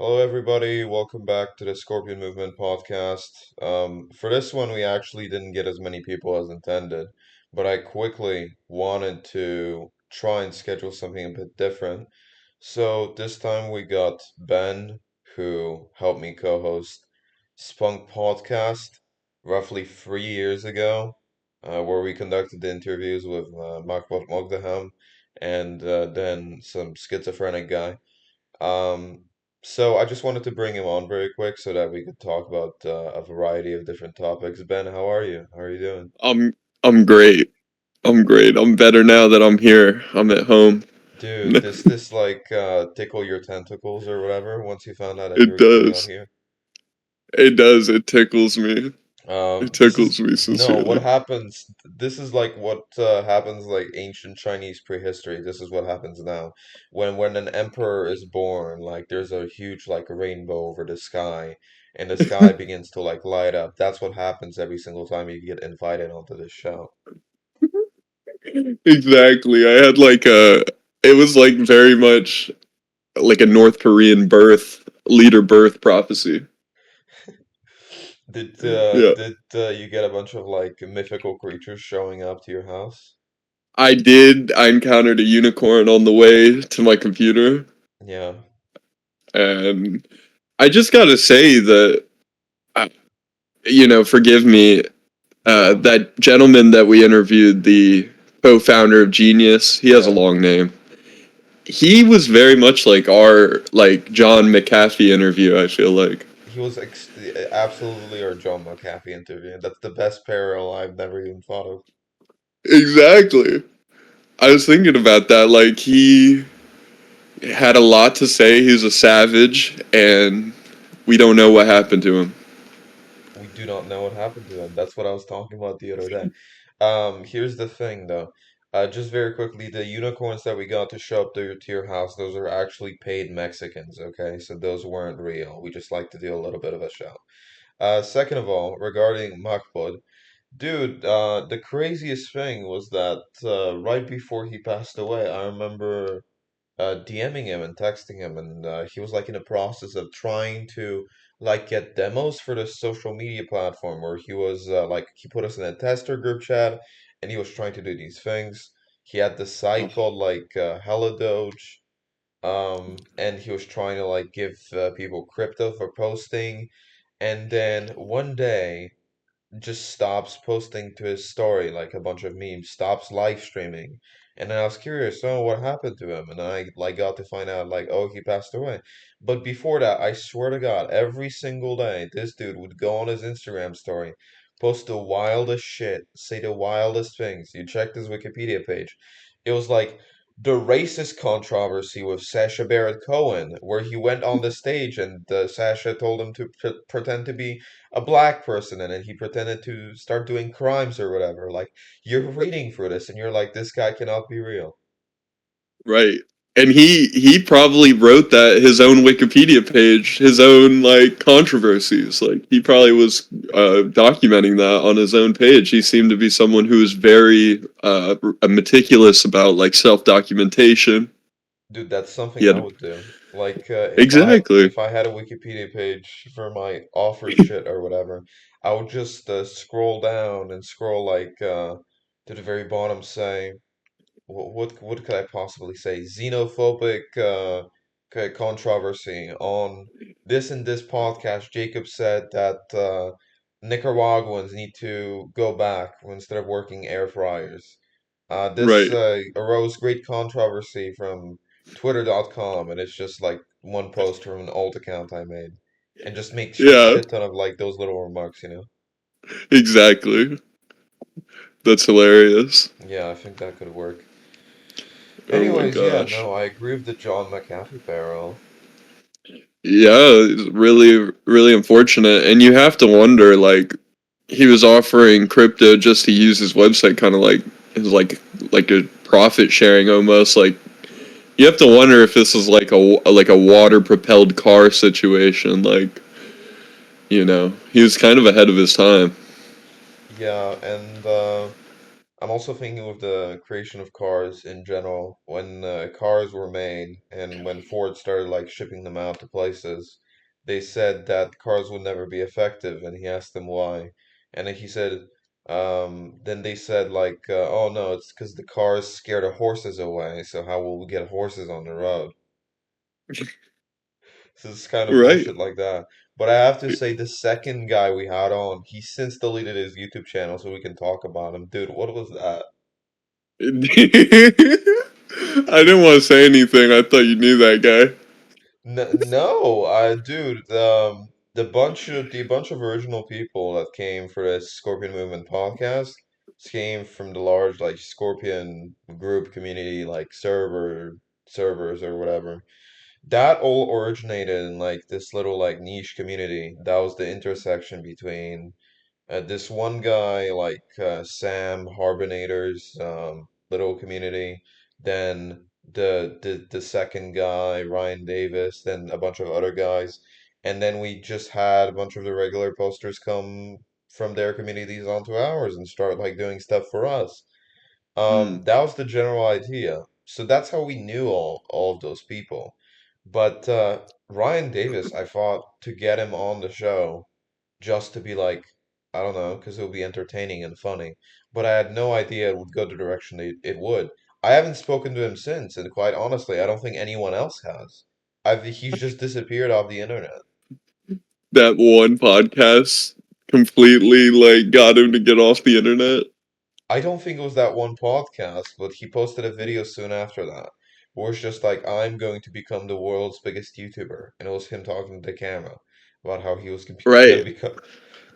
Hello, everybody. Welcome back to the Scorpion Movement podcast. For this one, we actually didn't get as many people as intended, but I quickly wanted to try and schedule something a bit different. So this time we got Ben, who helped me co-host Spunk Podcast roughly 3 years ago, where we conducted the interviews with Mahmoud Mogdaham and then some schizophrenic guy. Um, so I just wanted to bring him on very quick so that we could talk about a variety of different topics. Ben, how are you? How are you doing? I'm I'm great. I'm great. I'm better now that I'm here. I'm at home. Dude, this like tickle your tentacles or whatever once you found out that you It were coming on does. here? It does. It tickles me. It This is tickles me no, what sincerely. happens? This is like what happens like ancient Chinese prehistory. This is what happens now. When an emperor is born, like there's a huge like rainbow over the sky, and the sky begins to like light up. That's what happens every single time you get invited onto this show. Exactly. I had like a. It was like very much like a North Korean leader birth prophecy. Yeah. Did you get a bunch of like mythical creatures showing up to your house? I did. I encountered a unicorn on the way to my computer, Yeah. and I just gotta say that, uh, forgive me. Yeah. That gentleman that we interviewed, the co-founder of Genius, he has a Yeah. long name. He was very much like our John McAfee interview, I feel like. He was ex absolutely our John McAfee interview. That's the best parallel I've never even thought of. Exactly. I was thinking about that. Like, he had a lot to say. He was a savage, and we don't know what happened to him. We do not know what happened to him. That's what I was talking about the other day. Here's the thing though. Just very quickly, the unicorns that we got to show up to your house, those are actually paid Mexicans, okay? So those weren't real. We just like to do a little bit of a show. Second of all, regarding Mahmoud, dude, the craziest thing was that right before he passed away, I remember DMing him and texting him, and he was like in the process of trying to like get demos for the social media platform where he was like he put us in a tester group chat, and he was trying to do these things. He had this Oh, site called like Hella Doge, and he was trying to like give people crypto for posting, and then one day just stops posting to his story like a bunch of memes, stops live streaming. And then I was curious, oh, what happened to him? And then I like got to find out like, oh, he passed away. But before that, I swear to God, every single day, this dude would go on his Instagram story, post the wildest shit, say the wildest things. You checked his Wikipedia page. It was like the racist controversy with Sacha Baron Cohen, where he went on the stage and Sacha told him to pretend to be a black person and then he pretended to start doing crimes or whatever. Like you're reading through this and you're like, this guy cannot be real. right. And he probably wrote that his own Wikipedia page, his own controversies. Like, he probably was documenting that on his own page. He seemed to be someone who was very meticulous about like self documentation. Dude, that's He something I had would do. Like exactly if I had a Wikipedia page for my author shit or whatever, I would just scroll down and scroll like to the very bottom, say what could I possibly say? Xenophobic controversy on this and this podcast. Jacob said that Nicaraguans need to go back instead of working air fryers. This right. arose great controversy from Twitter.com, and it's just like one post from an old account I made, and just make a Yeah, shit ton of like those little remarks, you know? exactly. That's hilarious. Yeah, I think that could work. Oh my Anyways, yeah, gosh. no, I agree with the John McAfee barrel. Yeah, it's really, really unfortunate. And you have to wonder, like, he was offering crypto just to use his website, kind of like his like a profit sharing almost. Like, you have to wonder if this is like a water propelled car situation. Like, he was kind of ahead of his time. Yeah, and I'm also thinking of the creation of cars in general. When cars were made and when Ford started like shipping them out to places, they said that cars would never be effective, and he asked them why. And then he said, then they said like, oh no, it's because the cars scare the horses away, so how will we get horses on the road? So it's kind of Right. bullshit like that. But I have to say, the second guy we had on, he since deleted his YouTube channel, so we can talk about him. Dude, what was that? I didn't want to say anything. I thought you knew that guy. No, dude, the bunch of original people that came for this Scorpion Movement podcast came from the large like Scorpion group community, like servers or whatever. That all originated in like this little like niche community. That was the intersection between this one guy, like Sam Harbinator's little community, then the second guy, Ryan Davis, then a bunch of other guys, and then we just had a bunch of the regular posters come from their communities onto ours and start like doing stuff for us. Hmm. That was the general idea. So that's how we knew all of those people. But Ryan Davis, I thought to get him on the show just to be like, I don't know, because it would be entertaining and funny. But I had no idea it would go the direction it would. I haven't spoken to him since, and quite honestly, I don't think anyone else has. He's just disappeared off the internet. That one podcast completely like got him to get off the internet. I don't think it was that one podcast, but he posted a video soon after that, where it's just like, I'm going to become the world's biggest YouTuber. And it was him talking to the camera about how he was going to Right. become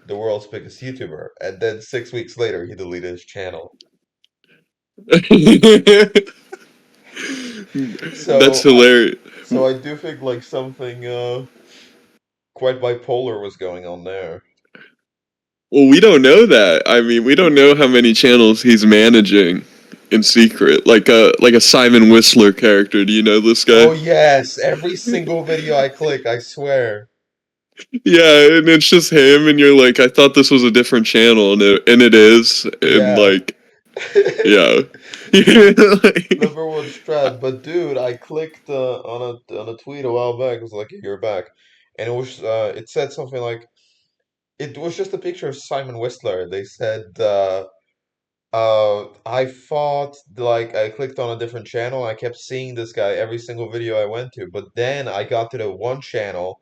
the world's biggest YouTuber. And then 6 weeks later, he deleted his channel. That's So I hilarious. so I do think like something quite bipolar was going on there. Well, we don't know that. I mean, we don't know how many channels he's managing in secret. Like a Simon Whistler character. Do you know this guy? Oh yes, every single video I click, I swear. Yeah, and it's just him, and you're like, I thought this was a different channel, and it is, and Yeah. like, yeah, Number one strat. But dude, I clicked on a tweet a while back. It was like a year back, and it said something like it was just a picture of Simon Whistler. They said I thought like I clicked on a different channel. I kept seeing this guy every single video I went to, but then I got to the one channel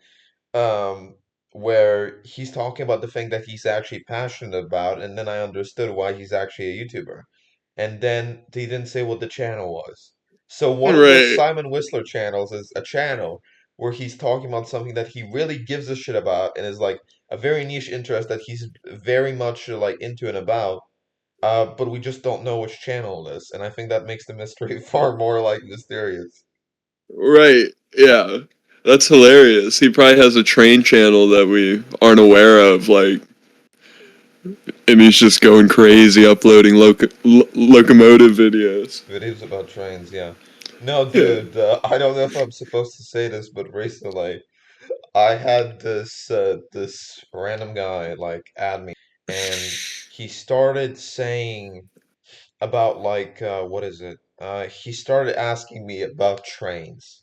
um where he's talking about the thing that he's actually passionate about, and then I understood why he's actually a YouTuber. And then they didn't say what the channel was. So one of those right, Simon Whistler channels is a channel where he's talking about something that he really gives a shit about and is like a very niche interest that he's very much like into and about. But we just don't know which channel it is, and I think that makes the mystery far more like mysterious. right, yeah. That's hilarious. He probably has a train channel that we aren't aware of, like, and he's just going crazy uploading locomotive videos. Videos about trains, yeah. No, Yeah. dude, I don't know if I'm supposed to say this, but recently I had this random guy like add me, and he started saying about like what is it? He started asking me about trains.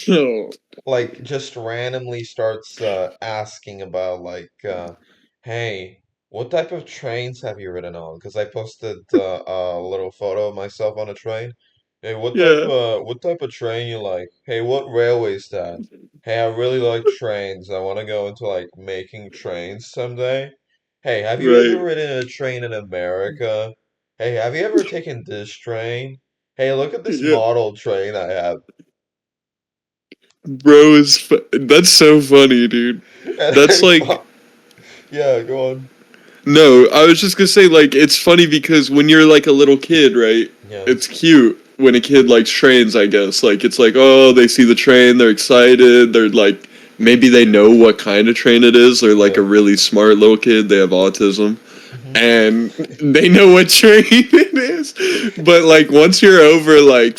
Oh, Like just randomly starts asking about like hey, what type of trains have you ridden on? Because I posted a little photo of myself on a train. Hey, yeah, what type of train you like? Hey, what railway is that? Hey, I really like trains. I want to go into like making trains someday. Hey, have you ever right. ridden a train in America? Hey, have you ever taken this train? Hey, look at this Yeah, model train I have. bro that's so funny, dude. And That's I like thought, yeah, go on. no, I was just gonna say like it's funny because when you're like a little kid, right? Yeah. It's cute when a kid likes trains, I guess. Like it's like, oh, they see the train, they're excited, they're like maybe they know what kind of train it is. They're like a Yeah. really smart little kid, they have autism. Hmm. And they know what train it is. But like once you're over like,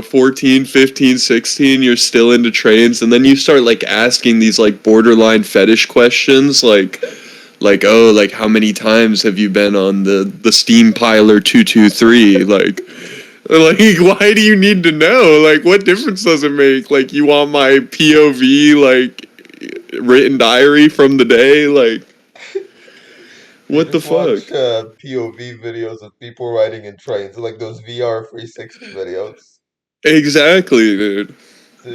14, 15, 16, you're still into trains and then you start like asking these like borderline fetish questions like like, oh, like how many times have you been on the Steam Piler 223? Like, why do you need to know? Like, what difference does it make? Like, you want my POV, like, written diary from the day? Like, You what the just watch fuck? POV videos of people riding in trains, like those VR 360 videos. Exactly, dude.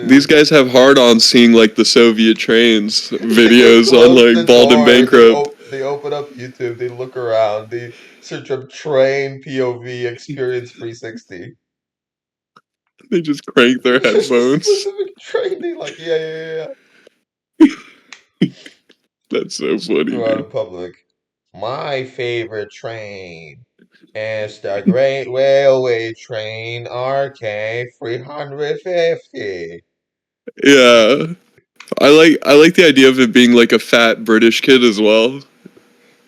These Dude, guys have hard on seeing, like, the Soviet trains they videos on, close the like, Bald and door, Bankrupt. they open up YouTube, they look around, they search up train POV experience 360. They just crank their Just a headphones. specific train, they like, yeah, yeah, yeah, yeah. That's so funny, Go out dude. in public. My favorite train is the Great Railway Train RK 350. Yeah. I like the idea of it being like a fat British kid as well.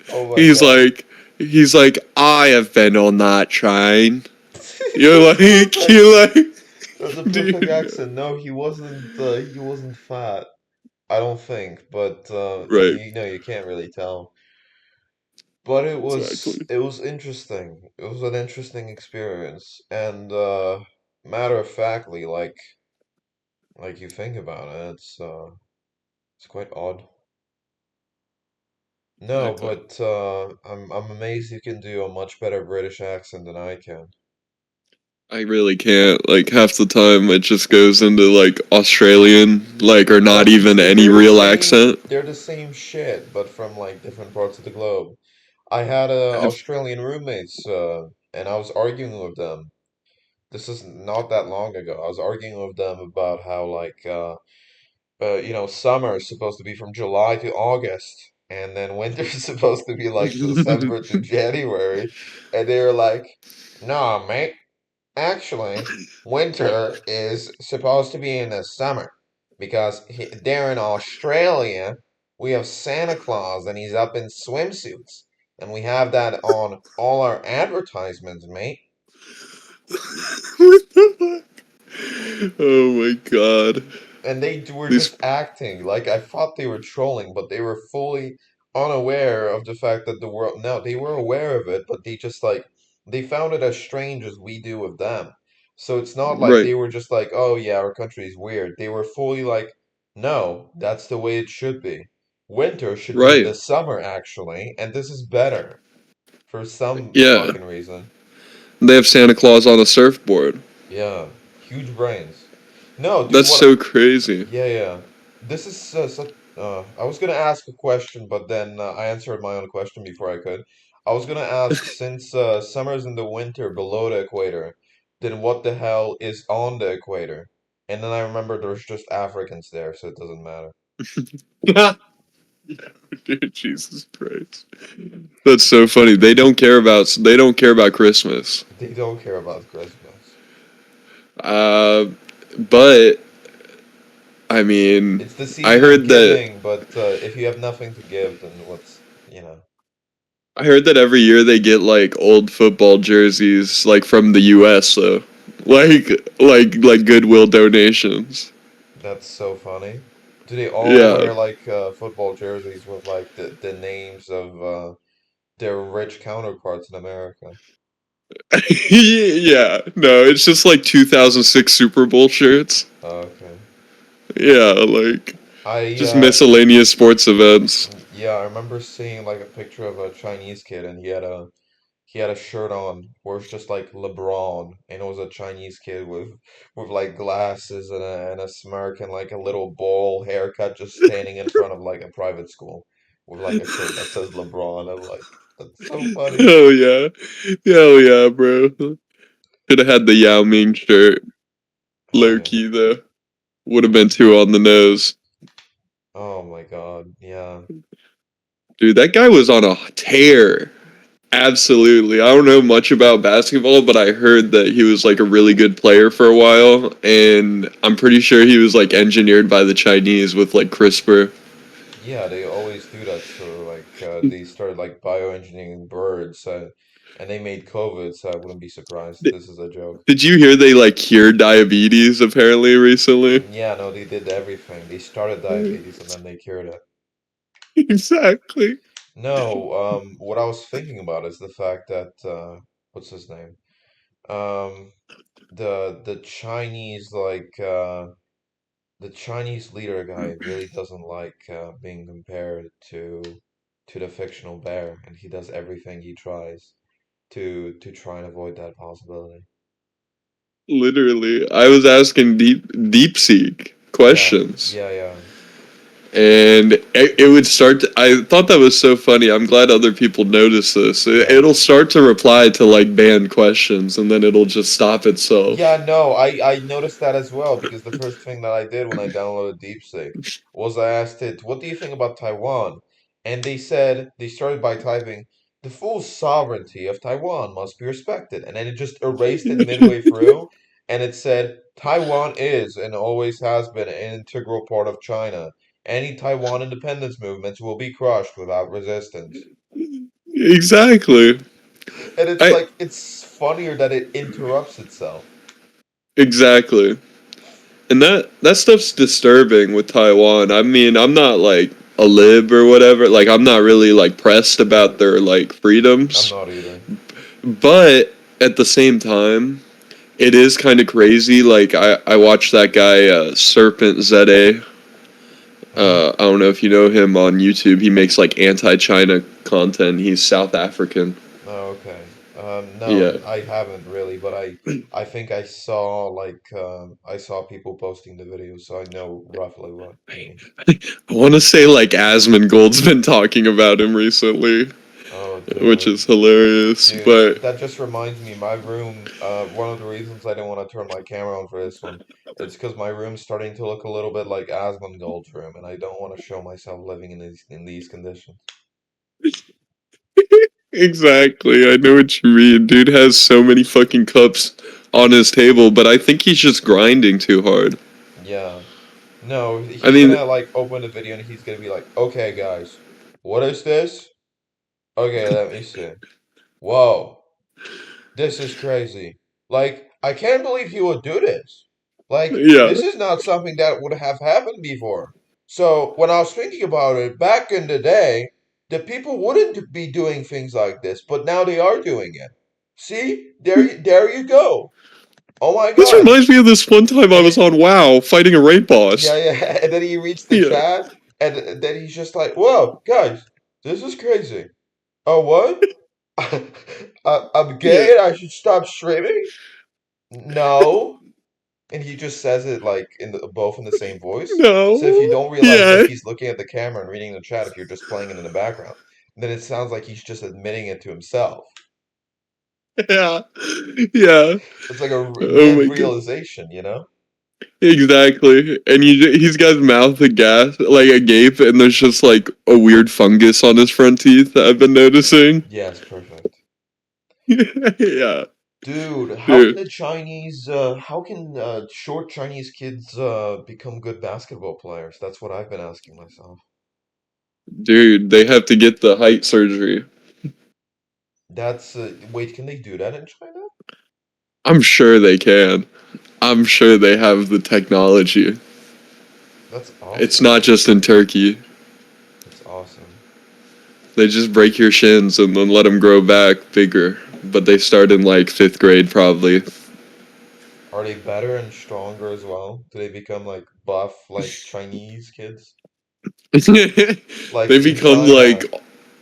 Oh my He's God. like he's like, I have been on that train. You're That's like perfect. you're like That's a perfect dude. accent. No, he wasn't fat. I don't think, but Right, you know, you can't really tell. But exactly. it was interesting. It was an interesting experience. And matter of factly, like you think about it, it's quite odd. No, Exactly. but I'm amazed you can do a much better British accent than I can. I really can't. Like half the time it just goes into like Australian, like or not No, even any real accent. they're the same shit, but from like different parts of the globe. I had Australian roommates, and I was arguing with them. This is not that long ago. I was arguing with them about how you know, summer is supposed to be from July to August, and then winter is supposed to be like December to January, and they were like, "Nah, mate. Actually, winter is supposed to be in the summer because there in Australia, we have Santa Claus and he's up in swimsuits, and we have that on all our advertisements, mate." What the fuck? Oh my god. And were These just acting like I thought they were trolling, but they were fully unaware of the fact that the world. No, they were aware of it, but they just they found it as strange as we do of them. So it's not like right, they were just like, "Oh yeah, our country is weird." They were fully like, "No, that's the way it should be. Winter should be right. the summer actually, and this is better for some Yeah. fucking reason." They have Santa Claus on a surfboard. Yeah, huge brains. No, dude, That's what? so crazy. Yeah, yeah. This is such. I was gonna ask a question, but then I answered my own question before I could. I was gonna ask, since summer's in the winter below the equator, then what the hell is on the equator? And then I remember there's just Africans there, so it doesn't matter. Dude, Jesus Christ. That's so funny. They don't care about Christmas. They don't care about Christmas. Uh, but I mean, It's the I season of heard that giving, but if you have nothing to give, then what's, you know, I heard that every year they get like old football jerseys like from the US though. Like Goodwill donations. that's so funny. Do they all Yeah. wear like football jerseys with like the names of their rich counterparts in America? Yeah. No, it's just like 2006 Super Bowl shirts. Okay. Yeah, like I just miscellaneous sports events. yeah, I remember seeing like a picture of a Chinese kid and he had a shirt on where it's just like LeBron and it was a Chinese kid with like glasses and a smirk and like a little bowl haircut just standing in front of like a private school with like a shirt that says LeBron. I'm like, that's so funny. Hell yeah. Hell yeah, bro. Could have had the Yao Ming shirt. Oh Low yeah. key though. Would have been too on the nose. Oh my God. Yeah. Dude, that guy was on a tear. Absolutely. I don't know much about basketball, but I heard that he was like a really good player for a while, and I'm pretty sure he was like engineered by the Chinese with like CRISPR. Yeah, they always do that. So like they started like bioengineering birds and they made COVID, so I wouldn't be surprised. This is a joke. Did you hear they like cured diabetes apparently recently? Yeah, no, they did everything. They started diabetes and then they cured it. Exactly. No, what I was thinking about is the fact that what's his name? Um, the Chinese the Chinese leader guy really doesn't like being compared to the fictional bear, and he does everything he tries to try and avoid that possibility. Literally, I was asking deep seek Yeah, questions, yeah, yeah, and it would start to, I thought that was so funny. I'm glad other people notice this. yeah. It'll start to reply to like banned questions, and then it'll just stop itself. Yeah, no, I noticed that as well because the first thing that I did when I downloaded DeepSeek was I asked it, "What do you think about Taiwan?" And they started by typing, "The full sovereignty of Taiwan must be respected." And then it just erased it midway through, and it said, "Taiwan is and always has been an integral part of China. Any Taiwan independence movements will be crushed without resistance." Exactly. And it's I like it's funnier that it interrupts itself. exactly. And that stuff's disturbing with Taiwan. I mean, I'm not like a lib or whatever. Like I'm not really like pressed about their like I'm freedoms. not either. But at the same time, it is kind of crazy. Like I watched that guy Serpent ZA. Hmm. I don't know if you know him on YouTube. He makes like anti-China content. He's South African. Oh, okay. No, Yeah. I haven't really, but I think I saw I saw people posting the video, so I know roughly what you mean. I want to say like Asmongold's been talking about him recently, Oh, which dude. is hilarious. Dude, But that just reminds me, my room, one of the reasons I didn't want to turn my camera on for this one, it's because my room's starting to look a little bit like Asmongold's room, and I don't want to show myself living in these conditions. exactly, I know what you mean. Dude has so many fucking cups on his table, but I think he's just grinding too hard. Yeah. No, I he's mean, gonna like open the video and he's gonna be like, "Okay, guys, what is this? Okay, let me see. Whoa, this is crazy. Like, I can't believe he would do this. Like, yeah. this is not something that would have happened before. So, when I was thinking about it, back in the day, the people wouldn't be doing things like this, but now they are doing it. See? There you go. Oh my This God. reminds me of this one time I And was it, on WoW fighting a raid yeah, boss. yeah. And then he reached the Yeah. chat, and then he's just like, "Whoa, guys, this is crazy. Oh, what? I'm Yeah. gay and I should stop streaming? No." And he just says it like in both in the same voice. So if you No. don't realize that Yeah. he's looking at the camera and reading the chat, if you're just playing it in the background, then it sounds like he's just admitting it to himself. Yeah. Yeah. It's like a Oh my god. mid-realization, you know? Exactly. And he's got his mouth agape, and there's just like a weird fungus on his front teeth that I've been noticing. Yes, perfect. Yeah. Dude, Dude. how can short Chinese kids become good basketball players? That's what I've been asking myself. Dude, they have to get the height surgery. Wait, can they do that in China? I'm sure they can. I'm sure they have the technology. That's It's awesome. not just in Turkey. That's awesome. They just break your shins and then let them grow back bigger. But they start in like fifth grade, probably. Are they better and stronger as well? Do they become like buff like Chinese kids? Like they in become like China,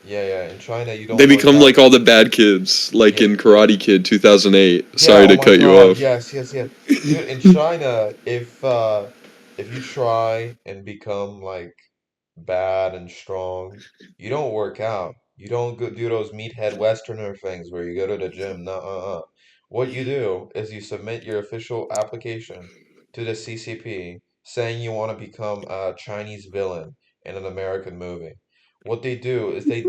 yeah, yeah, in China you they don't work become out. like all the bad kids, like Yeah, in Karate Kid 2008. yeah, Sorry oh to my cut you God, off. yes, yes, yes. Dude, in China, if you try and become like bad and strong, you don't work out. You don't go do those meathead Westerner things where you go to the gym. No, What you do is you submit your official application to the CCP saying you want to become a Chinese villain in an American movie. What they do is they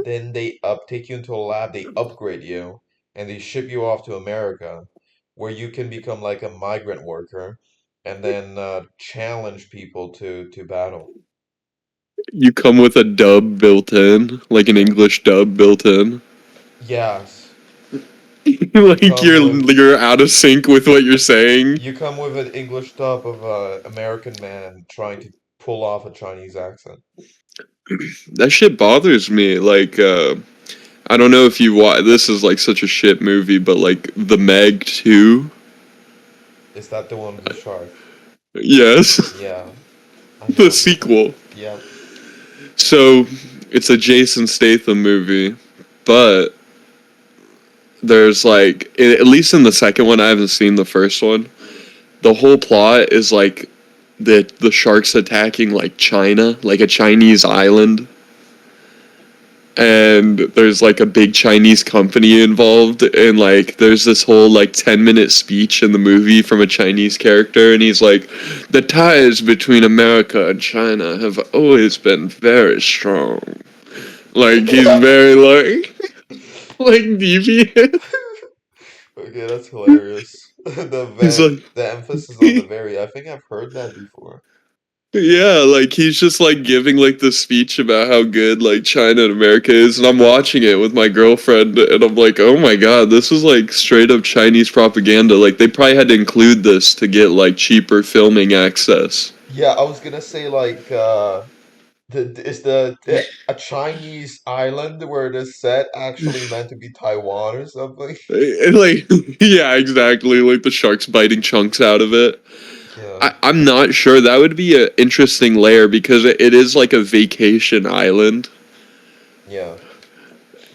take you into a lab, they upgrade you, and they ship you off to America, where you can become like a migrant worker, and then challenge people to battle. You come with a dub built in, like an English dub built in. Yes. You like come with you're out of sync with what you're saying. you come with an English dub of a American man trying to pull off a Chinese accent. That shit bothers me. Like, I don't know if you watch. This is like such a shit movie, but like The Meg 2. Is that the one with the shark? Yes, Yeah, I the know the one. sequel. Yep. So it's a Jason Statham movie, but there's like, at least in the second one, I haven't seen the first one. The whole plot is like the sharks attacking like China, like a Chinese island, and there's like a big Chinese company involved, and like there's this whole like 10-minute speech in the movie from a Chinese character, and he's like, the ties between America and China have always been very strong. Like he's very like deviant. Okay, that's hilarious. He's like, The emphasis on the very. I think I've heard that before. yeah, like he's just like giving like the speech about how good like China and America is, and I'm watching it with my girlfriend, and I'm like, oh my god, this is like straight up Chinese propaganda. Like they probably had to include this to get like cheaper filming access. Yeah, I was gonna say like is a Chinese island where it is set actually meant to be Taiwan or something? And, like, yeah, exactly. Like the sharks biting chunks out of it. Yeah, I'm not sure. That would be an interesting layer because it is like a vacation island. yeah.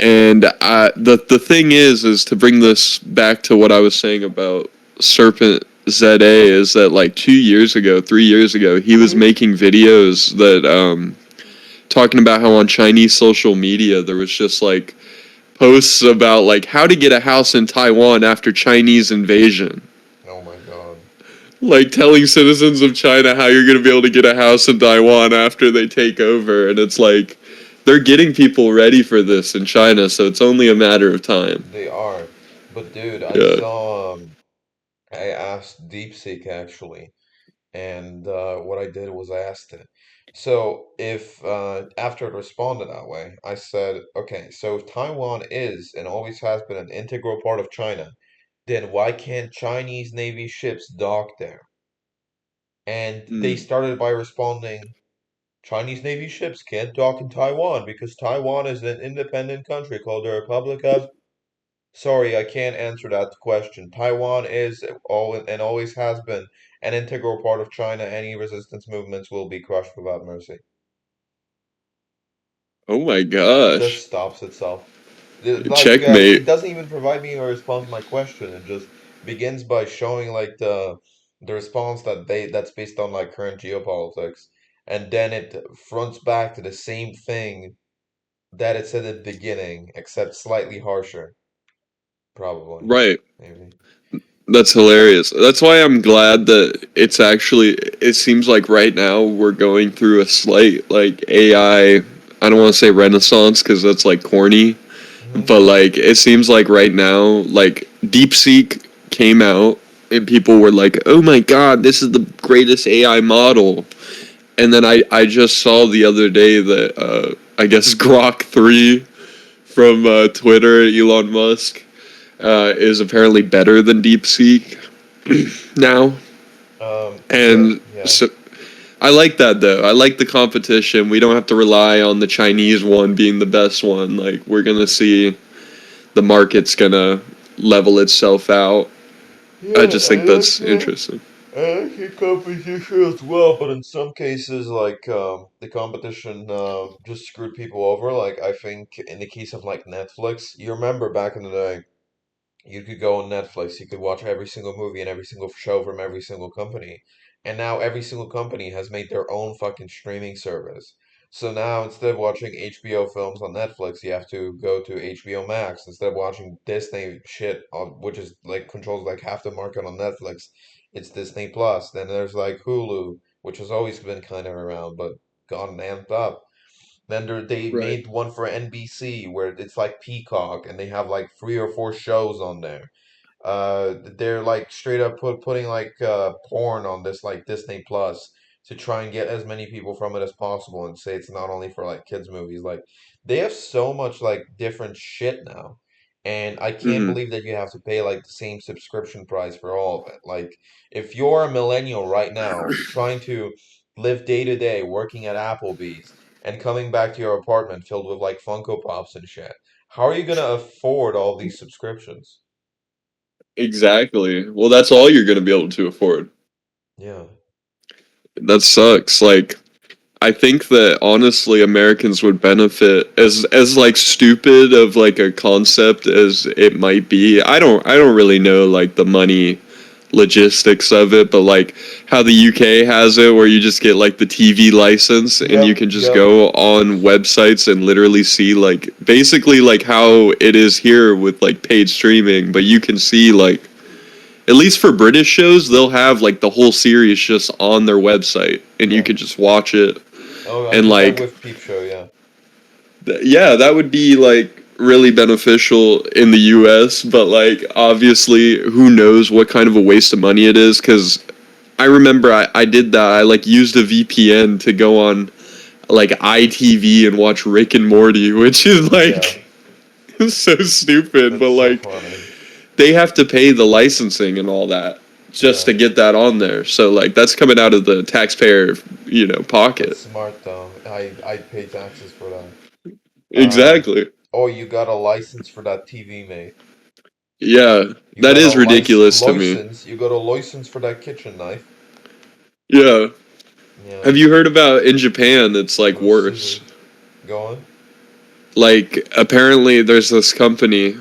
And the thing is to bring this back to what I was saying about Serpent ZA is that like 2 years ago, 3 years ago, he was making videos that talking about how on Chinese social media there was just like posts about like how to get a house in Taiwan after Chinese invasion. Oh my God. Like telling citizens of China how you're going to be able to get a house in Taiwan after they take over, and it's like they're getting people ready for this in China, so it's only a matter of time. They are. But dude, I Yeah. saw I asked DeepSeek actually, and what I did was I asked it. So if after it responded that way, I said, okay, so if Taiwan is and always has been an integral part of China, then why can't Chinese Navy ships dock there? And they Mm. started by responding, Chinese Navy ships can't dock in Taiwan because Taiwan is an independent country called the Republic of. Sorry, I can't answer that question. Taiwan is all and always has been an integral part of China. Any resistance movements will be crushed without mercy. Oh my Just gosh. stops itself. It Checkmate. doesn't even provide me a response to my question. It just begins by showing like the response that's based on like current geopolitics, and then it fronts back to the same thing that it said at the beginning, except slightly harsher, probably, Right. maybe. That's hilarious. That's why I'm glad that it's actually, it seems like right now we're going through a slight like I don't want to say renaissance because that's like corny, Hmm. but like it seems like right now like DeepSeek came out and people were like, "Oh my god, this is the greatest AI model." And then I just saw the other day that I guess Grok 3 from Twitter, Elon Musk, is apparently better than DeepSeek now. So And yeah. so I like that though. I like the competition. We don't have to rely on the Chinese one being the best one. Like we're gonna see the market's gonna level itself out. I Yeah, just think that's interesting. I like the competition as well, but in some cases, like the competition just screwed people over. Like I think in the case of like Netflix, you remember back in the day, you could go on Netflix, you could watch every single movie and every single show from every single company. And now every single company has made their own fucking streaming service. So now instead of watching HBO films on Netflix, you have to go to HBO Max. Instead of watching Disney shit on which is like controls like half the market on Netflix, it's Disney Plus. Then there's like Hulu, which has always been kind of around but gotten amped up. Then they Right. made one for NBC where it's like Peacock and they have like 3 or 4 shows on there. They're like straight up putting like porn on this like Disney Plus to try and get as many people from it as possible and say it's not only for like kids movies. Like they have so much like different shit now. And I can't Hmm. believe that you have to pay like the same subscription price for all of it. Like if you're a millennial right now trying to live day to day working at Applebee's, and coming back to your apartment filled with like Funko Pops and shit. How are you gonna afford all these subscriptions? Exactly. Well, that's all you're going to be able to afford. Yeah. That sucks. Like, I think that honestly Americans would benefit as like stupid of like a concept as it might be. I don't really know like the money logistics of it, but like how the UK has it where you just get like the TV license and you Yep, can just yep. go on websites and literally see like basically like how it is here with like paid streaming, but you can see like at least for British shows, they'll have like the whole series just on their website and you Yeah. can just watch it. Oh, I And did that like with Peep Show, yeah. yeah, that would be like really beneficial in the US, but like obviously who knows what kind of a waste of money it is cuz I remember I did that. I like used a VPN to go on like ITV and watch Rick and Morty, which is Yeah. like so stupid, but That's so like funny. they have to pay the licensing and all that just Yeah. to get that on there. So like that's coming out of the taxpayer, That's pocket. smart though. I'd pay taxes for that. Um, Exactly. oh, you got a license for that TV, mate. Yeah, You that got a is ridiculous to me. license. You got a license for that kitchen knife. Yeah. Yeah. Have you heard about in Japan it's For like those worse. scissors. Go on. Like apparently there's this company,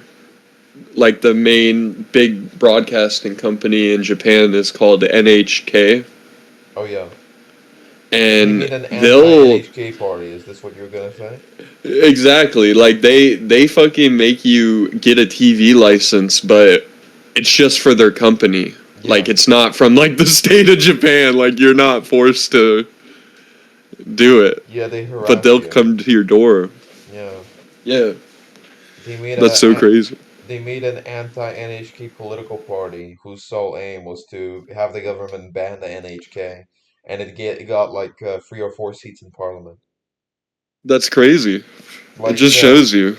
like the main big broadcasting company in Japan is called NHK, Oh yeah. They and made an they'll anti-NHK party. Is this what you're gonna say? exactly like they fucking make you get a TV license, but it's just for their company. Like Yeah. it's not from like the state of Japan. Like you're not forced to do it, Yeah, they but harass they'll you. come to your door. Yeah. Yeah, They made that's so crazy. they made an anti-NHK political party whose sole aim was to have the government ban the NHK, and it got like 3 or 4 seats in parliament. That's crazy. It Like just shows you.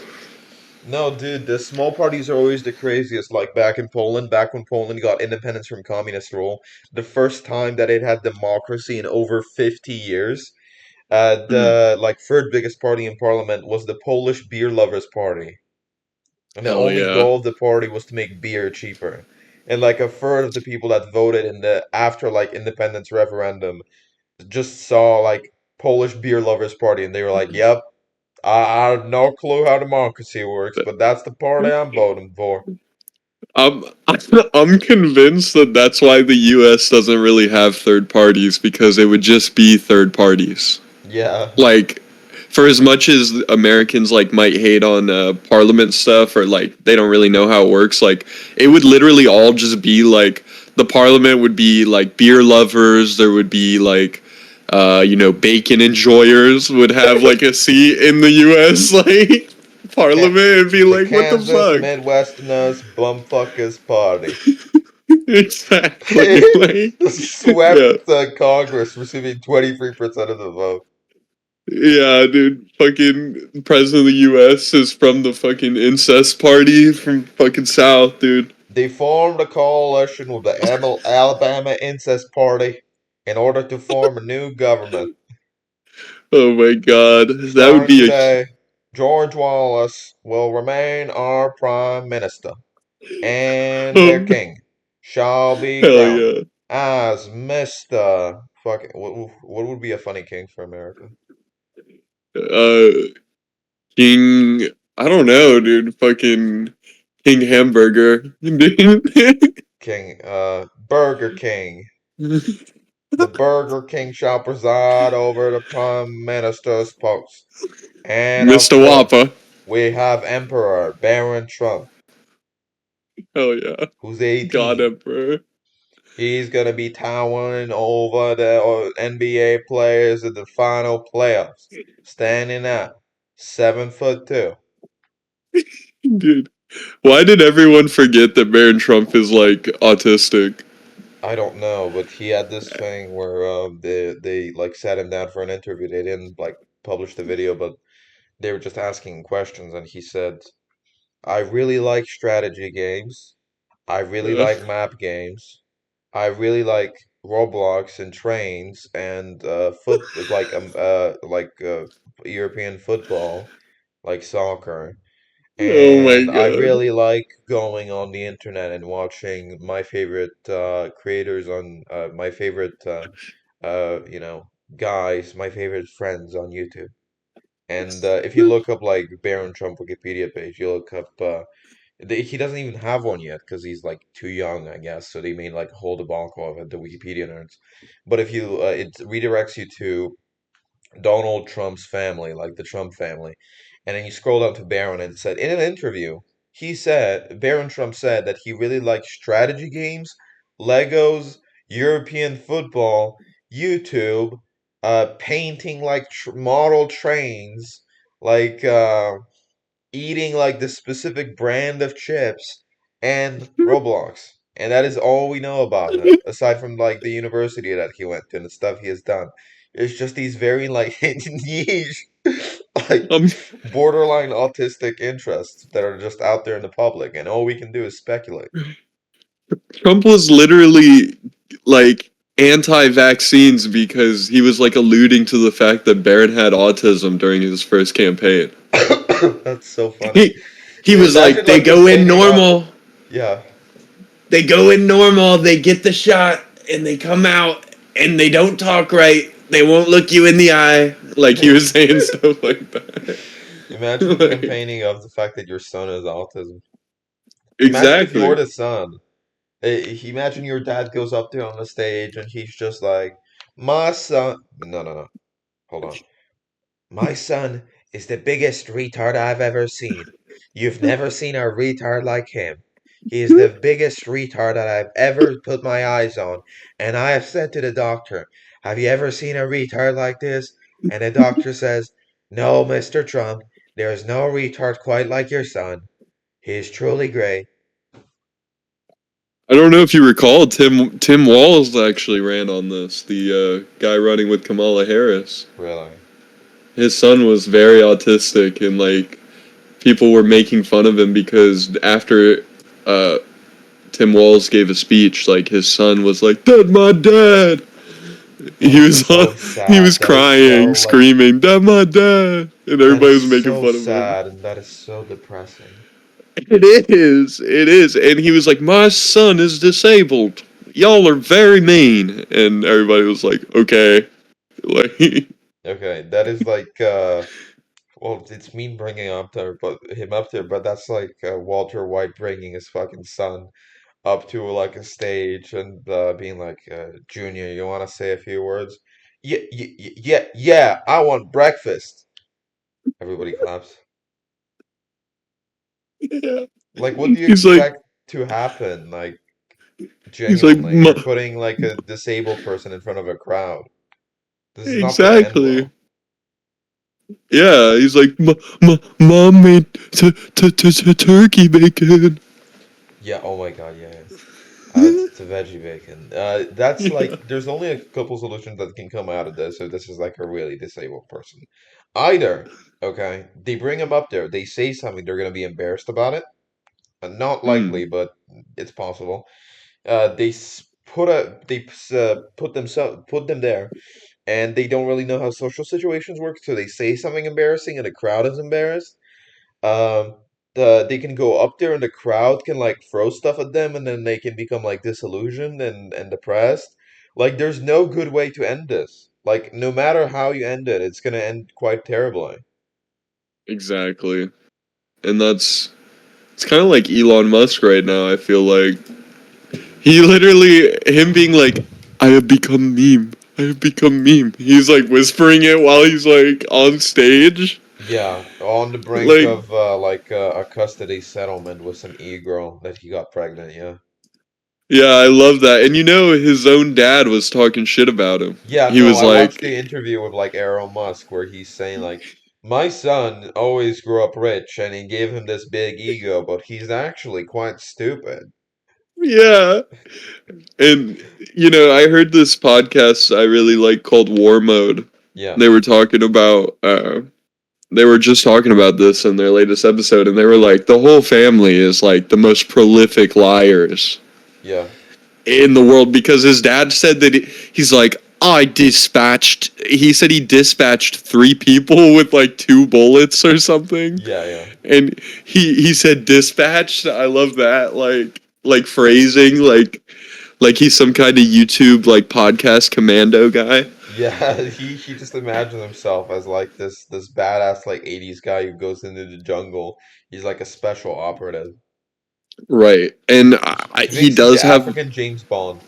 no, dude, the small parties are always the craziest. Like back in Poland, back when Poland got independence from communist rule, the first time that it had democracy in over 50 years, Mm. the like third biggest party in parliament was the Polish Beer Lovers Party. And the Hell only yeah. goal of the party was to make beer cheaper. And like a third of the people that voted in the after like independence referendum just saw like Polish Beer Lovers Party and they were like, "Yep, I have no clue how democracy works, but that's the party I'm voting for." I'm I'm convinced that that's why the U.S. doesn't really have third parties because it would just be third parties. Yeah, Like, for as much as Americans like might hate on Parliament stuff or like they don't really know how it works, like it would literally all just be like the Parliament would be like beer lovers. There would be like bacon enjoyers would have like a seat in the U.S. like Can Parliament and be the like, what the Kansas fuck? Midwesterners bumfuckers party. Exactly. Like, yeah. Swept Congress, receiving 23% of the vote. Yeah, dude. Fucking president of the US is from the fucking incest party from fucking South, dude. They formed a coalition with the Alabama Incest Party in order to form a new government. Oh my god. That would Starting be today, George Wallace will remain our prime minister, and their oh, king shall be hell crowned yeah. as Mr. Fucking, what would be a funny king for America? Uh King I don't know, dude. Fucking King Hamburger. Dude. King, Burger King. The Burger King shall preside over the prime minister's post. And of Mr. course, Wappa. we have Emperor Baron Trump, Hell yeah. who's God 18. Emperor. He's gonna be towering over the NBA players in the final playoffs, standing at 7'2". Dude. Why did everyone forget that Baron Trump is like autistic? I don't know, but he had this thing where they like sat him down for an interview. They didn't like publish the video, but they were just asking questions, and he said, "I really like strategy games. I really Uh, like map games. I really like Roblox and trains and European football, like soccer. Oh my And I god. really like going on the internet and watching my favorite creators on my favorite guys, my favorite friends on YouTube. And if you look up like Baron Trump Wikipedia page, you look up he doesn't even have one yet because he's like too young, I guess. So they made like a whole debacle of it, the Wikipedia nerds. But if you it redirects you to Donald Trump's family, like the Trump family. And then you scroll down to Barron and it said, in an interview, Barron Trump said that he really likes strategy games, Legos, European football, YouTube, painting like model trains, like eating like the specific brand of chips and Roblox. And that is all we know about him, aside from like the university that he went to and the stuff he has done. It's just these very like niche, like Um, borderline autistic interests that are just out there in the public, and all we can do is speculate. Trump was literally like anti-vaccines because he was like alluding to the fact that Barron had autism during his first campaign. That's so funny. He he was like, Imagine they like just go in standing up. normal, Yeah. they go in normal, they get the shot, and they come out, and they don't talk right. They won't look you in the eye. Like he was saying stuff like that. Imagine Like, campaigning of the fact that your son has autism. Imagine if you're exactly. the son. Imagine your dad goes up there on the stage and he's just like, my son. No, no, no. Hold on. My son is the biggest retard I've ever seen. You've never seen a retard like him. He is the biggest retard that I've ever put my eyes on. And I have said to the doctor, have you ever seen a retard like this? And the doctor says, no, Mr. Trump, there is no retard quite like your son. He is truly great. I don't know if you recall, Tim Walz actually ran on this. The guy running with Kamala Harris. Really? His son was very autistic, and like people were making fun of him because after uh, Tim Walz gave a speech, like his son was like, "That's my dad." He That's was so he sad. was crying, screaming, "That's my dad," and That everybody is was making so fun of him. sad and that is so depressing. It is, and he was like, "My son is disabled. Y'all are very mean," and everybody was like, "Okay." Like, Okay, that is like well, it's mean bringing him up there, but that's like Walter White bringing his fucking son up to like a stage and being like, Junior, you want to say a few words? Yeah, yeah, yeah, I want breakfast. Everybody claps. yeah. Like, what do you He's like, expect to happen? Like, he's like, genuinely, you're putting like a disabled person in front of a crowd. This is not gonna end exactly. well. Yeah, he's like, mom made turkey bacon. Yeah, oh my God, yeah, yeah. It's a veggie bacon. That's Yeah. like, there's only a couple solutions that can come out of this if this is like a really disabled person. Either, okay, they bring him up there, they say something, they're gonna be embarrassed about it. Not likely, Hmm. but it's possible. Put them there, and they don't really know how social situations work, so they say something embarrassing, and the crowd is embarrassed. Um, they can go up there and the crowd can like throw stuff at them and then they can become like disillusioned and depressed. Like there's no good way to end this. Like no matter how you end it, it's gonna end quite terribly. Exactly. And it's kind of like Elon Musk right now. I feel like he literally him being like, "I have become meme. I have become meme." He's like whispering it while he's like on stage. Yeah, on the brink Like, of a custody settlement with some e-girl that he got pregnant, yeah. yeah, I love that. And you know, his own dad was talking shit about him. Yeah, He no, was I watched like, the interview with like Elon Musk where he's saying like my son always grew up rich and he gave him this big ego, but he's actually quite stupid. yeah. And you know, I heard this podcast I really like called War Mode. Yeah, They were talking about they were just talking about this in their latest episode, and they were like, the whole family is like the most prolific liars. yeah. in the world because his dad said that he's like, I dispatched. He said he dispatched 3 people with like 2 bullets or something, Yeah, yeah. and he said dispatched. I love that like phrasing like he's some kind of YouTube like podcast commando guy. Yeah, he just imagined himself as like this badass like 80s guy who goes into the jungle. He's like a special operative. Right, and He he thinks he's does the have. African James Bond.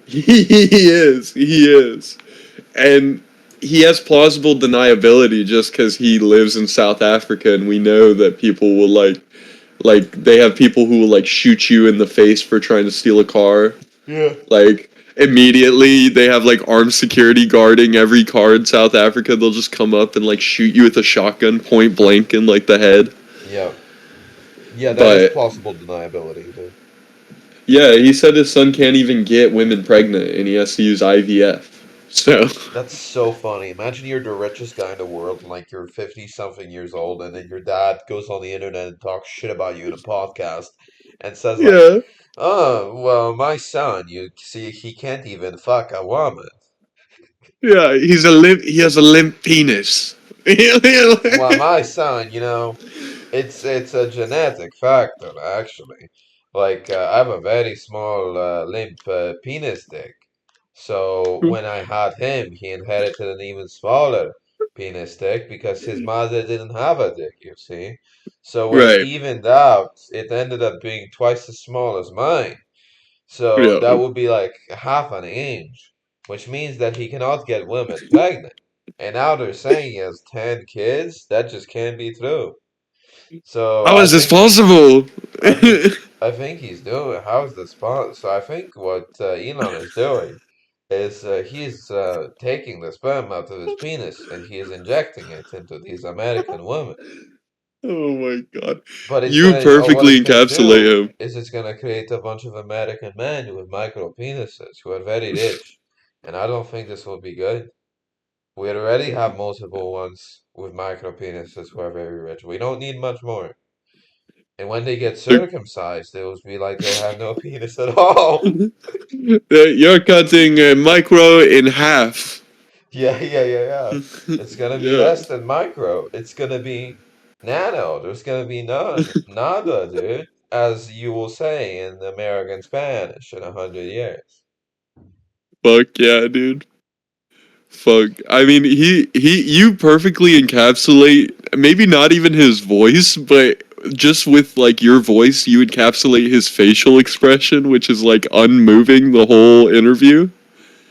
He is, and he has plausible deniability just because he lives in South Africa, and we know that people will like they have people who will like shoot you in the face for trying to steal a car. Yeah. Like immediately they have like armed security guarding every car in South Africa. They'll just come up and like shoot you with a shotgun point blank in like the head. Yeah. Yeah, that is But plausible deniability, dude. yeah, he said his son can't even get women pregnant and he has to use IVF. So That's so funny. Imagine you're the richest guy in the world, and like you're 50 something years old, and then your dad goes on the internet and talks shit about you in a podcast and says like, yeah, "Oh, well, my son, you see, he can't even fuck a woman." yeah, he has a limp penis. Well, my son, it's a genetic factor actually. Like I have a very small limp penis dick. So when I had him, he inherited an even smaller penis dick because his mother didn't have a dick, you see. So when it Right. evened out, it ended up being twice as small as mine. So Yeah. that would be like half an inch, which means that he cannot get women pregnant. And now they're saying he has 10 kids. That just can't be true. So How is this possible? I think, I think he's doing. How's the spot? So I think what Elon is doing is he's taking the sperm out of his penis and he is injecting it into these American women. Oh my god. But You what perfectly it's gonna encapsulate do him. is it's gonna create a bunch of American men with micro penises who are very rich, and I don't think this will be good. We already have multiple ones with micro penises who are very rich. We don't need much more. And when they get They're- circumcised, they will be like they have no penis at all. You're cutting micro in half. Yeah, yeah, yeah, yeah. It's gonna be Yeah. less than micro. It's gonna be nano. There's gonna be none. Nada, dude. As you will say in American Spanish in 100 years. Fuck yeah, dude. Fuck. I mean, you perfectly encapsulate maybe not even his voice, but just with like your voice, you encapsulate his facial expression, which is like unmoving the whole interview.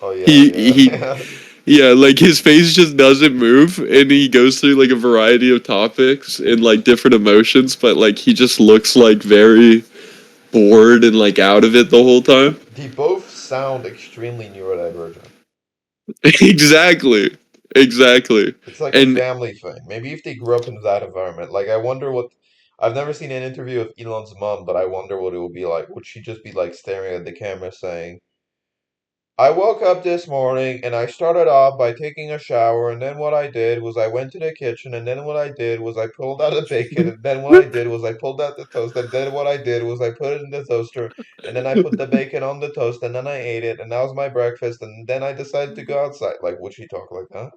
Oh yeah, yeah, He yeah. Yeah, like his face just doesn't move and he goes through like a variety of topics and like different emotions, but like he just looks like very bored and like out of it the whole time. They both sound extremely neurodivergent. Exactly. Exactly. It's like a And family thing. Maybe if they grew up in that environment. Like I wonder what I've never seen an interview of Elon's mom, but I wonder what it would be like. Would she just be like staring at the camera saying, I woke up this morning and I started off by taking a shower, and then what I did was I went to the kitchen, and then what I did was I pulled out a bacon, and then what I did was I pulled out the toast, and then what I did was I put it in the toaster, and then I put the bacon on the toast, and then I ate it, and that was my breakfast, and then I decided to go outside. Like, would she talk like that?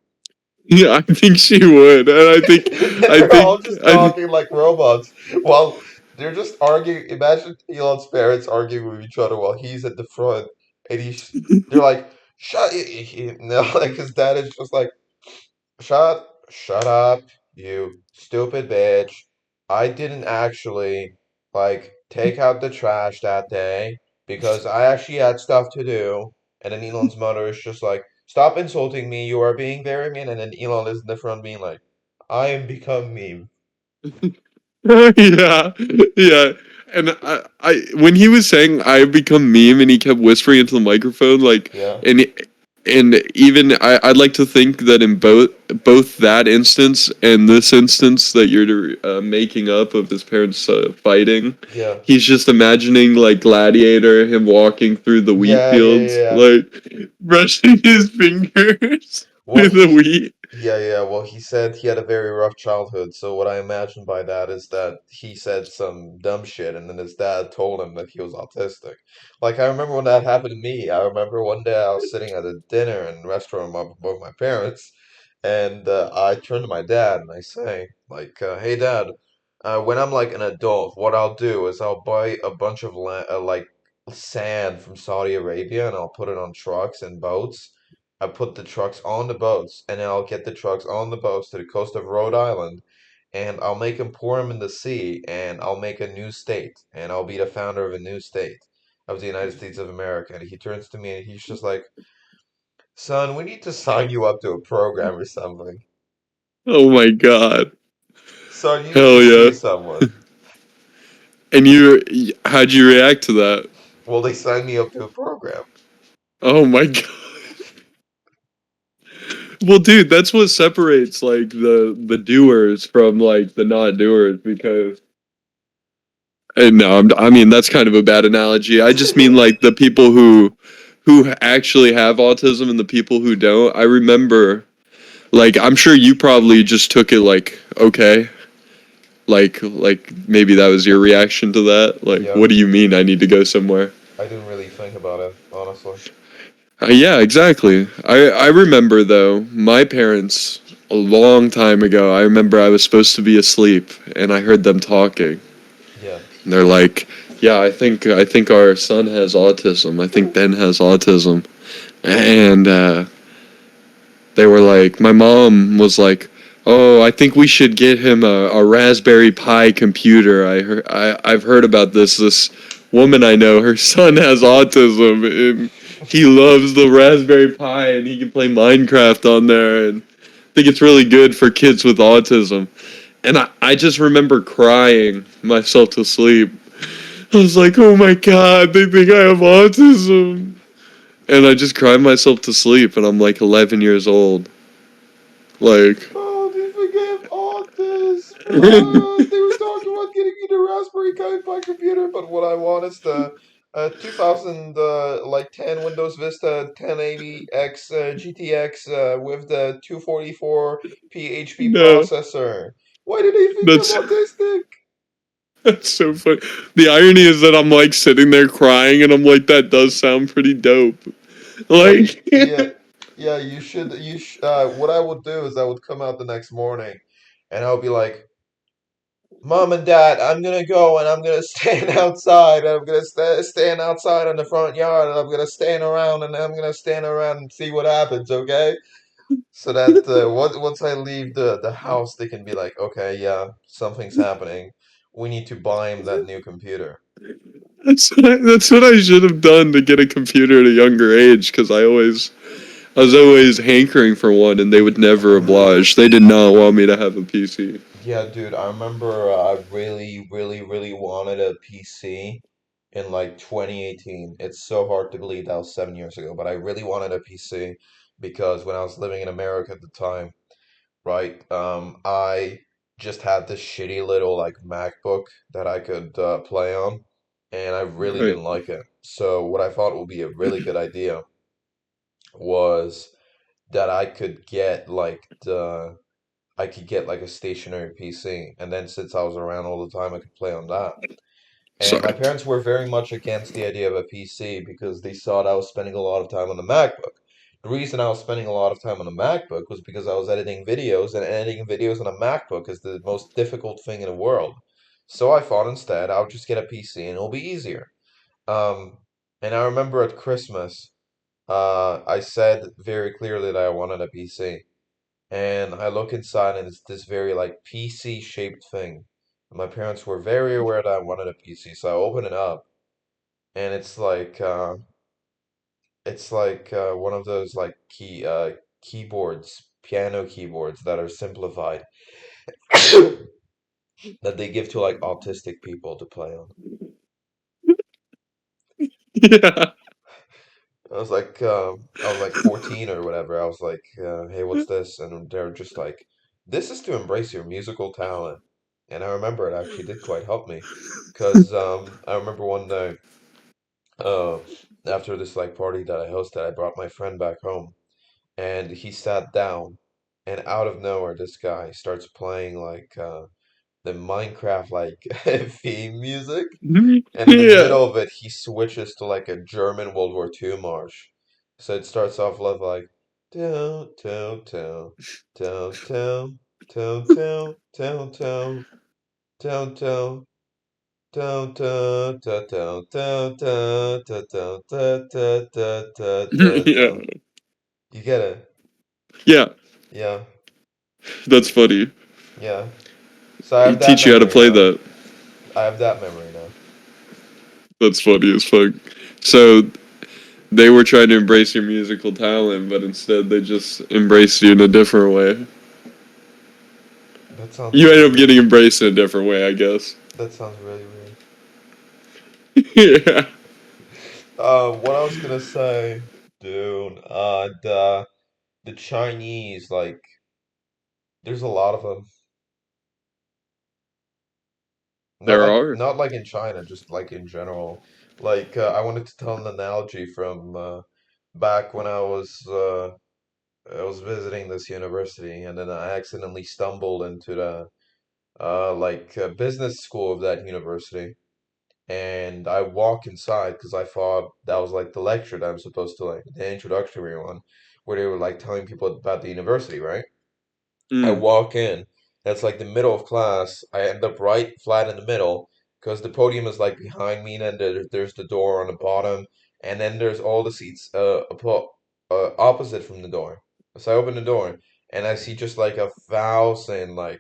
yeah, I think she would. And And then I they're all think just I talking like robots while they're just arguing. Imagine Elon's parents arguing with each other while he's at the front, and they're like, "Shut!" No, like his dad is just like, shut up, you stupid bitch. I didn't actually like take out the trash that day because I actually had stuff to do." And then Elon's mother is just like, "Stop insulting me. You are being very mean." And then Elon is in the front being like, "I am become meme." yeah, yeah. And when he was saying I've become meme and he kept whispering into the microphone, like, Yeah, and even I'd like to think that in both that instance and this instance that you're making up of his parents fighting, yeah, he's just imagining like Gladiator, him walking through the wheat yeah, yeah, yeah, fields, yeah. like brushing his fingers What through the he wheat. Yeah, yeah. Well, he said he had a very rough childhood, so what I imagine by that is that he said some dumb shit, and then his dad told him that he was autistic. Like, I remember when that happened to me. I remember one day I was sitting at a dinner in a restaurant with my parents, and I turned to my dad and I say, like, "Hey, Dad, when I'm like an adult, what I'll do is I'll buy a bunch of like sand from Saudi Arabia, and I'll put it on trucks and boats." I put the trucks on the boats, and then I'll get the trucks on the boats to the coast of Rhode Island, and I'll make them pour them in the sea, and I'll make a new state, and I'll be the founder of a new state of the United States of America. And he turns to me and he's just like, "Son, we need to sign you up to a program or something. Oh my god. Son, you need to Hell see yeah. someone." And how'd you react to that? Well, they signed me up to a program. Oh my god. Well, dude, that's what separates like the doers from like the not doers because no, I mean that's kind of a bad analogy. I just mean like the people who actually have autism and the people who don't. I remember like I'm sure you probably just took it like okay, like maybe that was your reaction to that. Like Yeah, what do you mean I need to go somewhere? I didn't really think about it, honestly. Yeah, exactly. I remember though, my parents a long time ago, I remember I was supposed to be asleep and I heard them talking. Yeah. And they're like, "Yeah, I think our son has autism. I think Ben has autism." And they were like, my mom was like, "Oh, I think we should get him a Raspberry Pi computer. I've heard about this. This woman I know, her son has autism, and he loves the Raspberry Pi, and he can play Minecraft on there, and I think it's really good for kids with autism." And I just remember crying myself to sleep. I was like, "Oh my god, they think I have autism." And I just cried myself to sleep, and I'm like 11 years old. Like, Oh, they forget all this. They were talking about getting me the Raspberry Pi computer, but what I want is the 2000 like 10 Windows Vista 1080X GTX with the 244 PHP no, processor. Why did they think I'm that's autistic? that's so funny. The irony is that I'm like sitting there crying, and I'm like, that does sound pretty dope. Yeah, Like, yeah, yeah. What I would do is I would come out the next morning, and I would be like, Mom and Dad, I'm gonna go and I'm gonna stand outside. I'm gonna stand outside in the front yard, and I'm gonna stand around and I'm gonna stand around and see what happens. Okay, so that once I leave the house, they can be like, okay, yeah, something's happening. We need to buy him that new computer. that's what I should have done to get a computer at a younger age. Because I was always hankering for one, and they would never oblige. They did not want me to have a PC. Yeah, dude, I remember I really, really, really wanted a PC in like 2018. It's so hard to believe that was 7 years ago, but I really wanted a PC because when I was living in America at the time, right, I just had this shitty little like MacBook that I could play on, and I really Right. didn't like it. So what I thought would be a really good idea was that I could get like a stationary PC, and then since I was around all the time, I could play on that. And my Sorry. parents were very much against the idea of a PC because they saw that I was spending a lot of time on the MacBook. The reason I was spending a lot of time on the MacBook was because I was editing videos, and editing videos on a MacBook is the most difficult thing in the world. So I thought instead I'll just get a PC and it'll be easier. Um, and I remember at Christmas, I said very clearly that I wanted a PC. And I look inside and it's this very like PC shaped thing. My parents were very aware that I wanted a PC, so I open it up and it's like one of those like keyboards, piano keyboards that are simplified that they give to like autistic people to play on. Yeah. I was like 14 or whatever. I was like, hey, what's this? And they're just like, this is to embrace your musical talent. And I remember it actually did quite help me. Because I remember one day, uh, after this like party that I hosted, I brought my friend back home and he sat down and out of nowhere, this guy starts playing like the Minecraft like theme music, and in the Yeah. middle of it, he switches to like a German World War II march. So it starts off with like down, down, down, down, down, down, down, down, down, down, down. Dun, dun, dun, dun, dun, dun, dun, dun, dun, dun, dun, dun, dun, Yeah. dun. You get it? Yeah. Yeah, That's funny. yeah. So I have that Teach you how to memory play now. that. I have that memory now. That's funny as fuck. So they were trying to embrace your musical talent, but instead they just embraced you in a different way. That sounds You really ended up weird. getting embraced in a different way, I guess. That sounds really weird. Yeah. What I was gonna say, dude, the Chinese, like, there's a lot of them. Not There like are. not like in China, just like in general. Like, I wanted to tell an analogy from back when I was visiting this university, and then I accidentally stumbled into the business school of that university. And I walk inside because I thought that was like the lecture that I'm supposed to like the introductory one, where they were like telling people about the university, right? I Mm. walk in, that's like the middle of class. I end up right flat in the middle because the podium is like behind me, and then there's the door on the bottom, and then there's all the seats opposite from the door. So I open the door and I see just like 1,000 like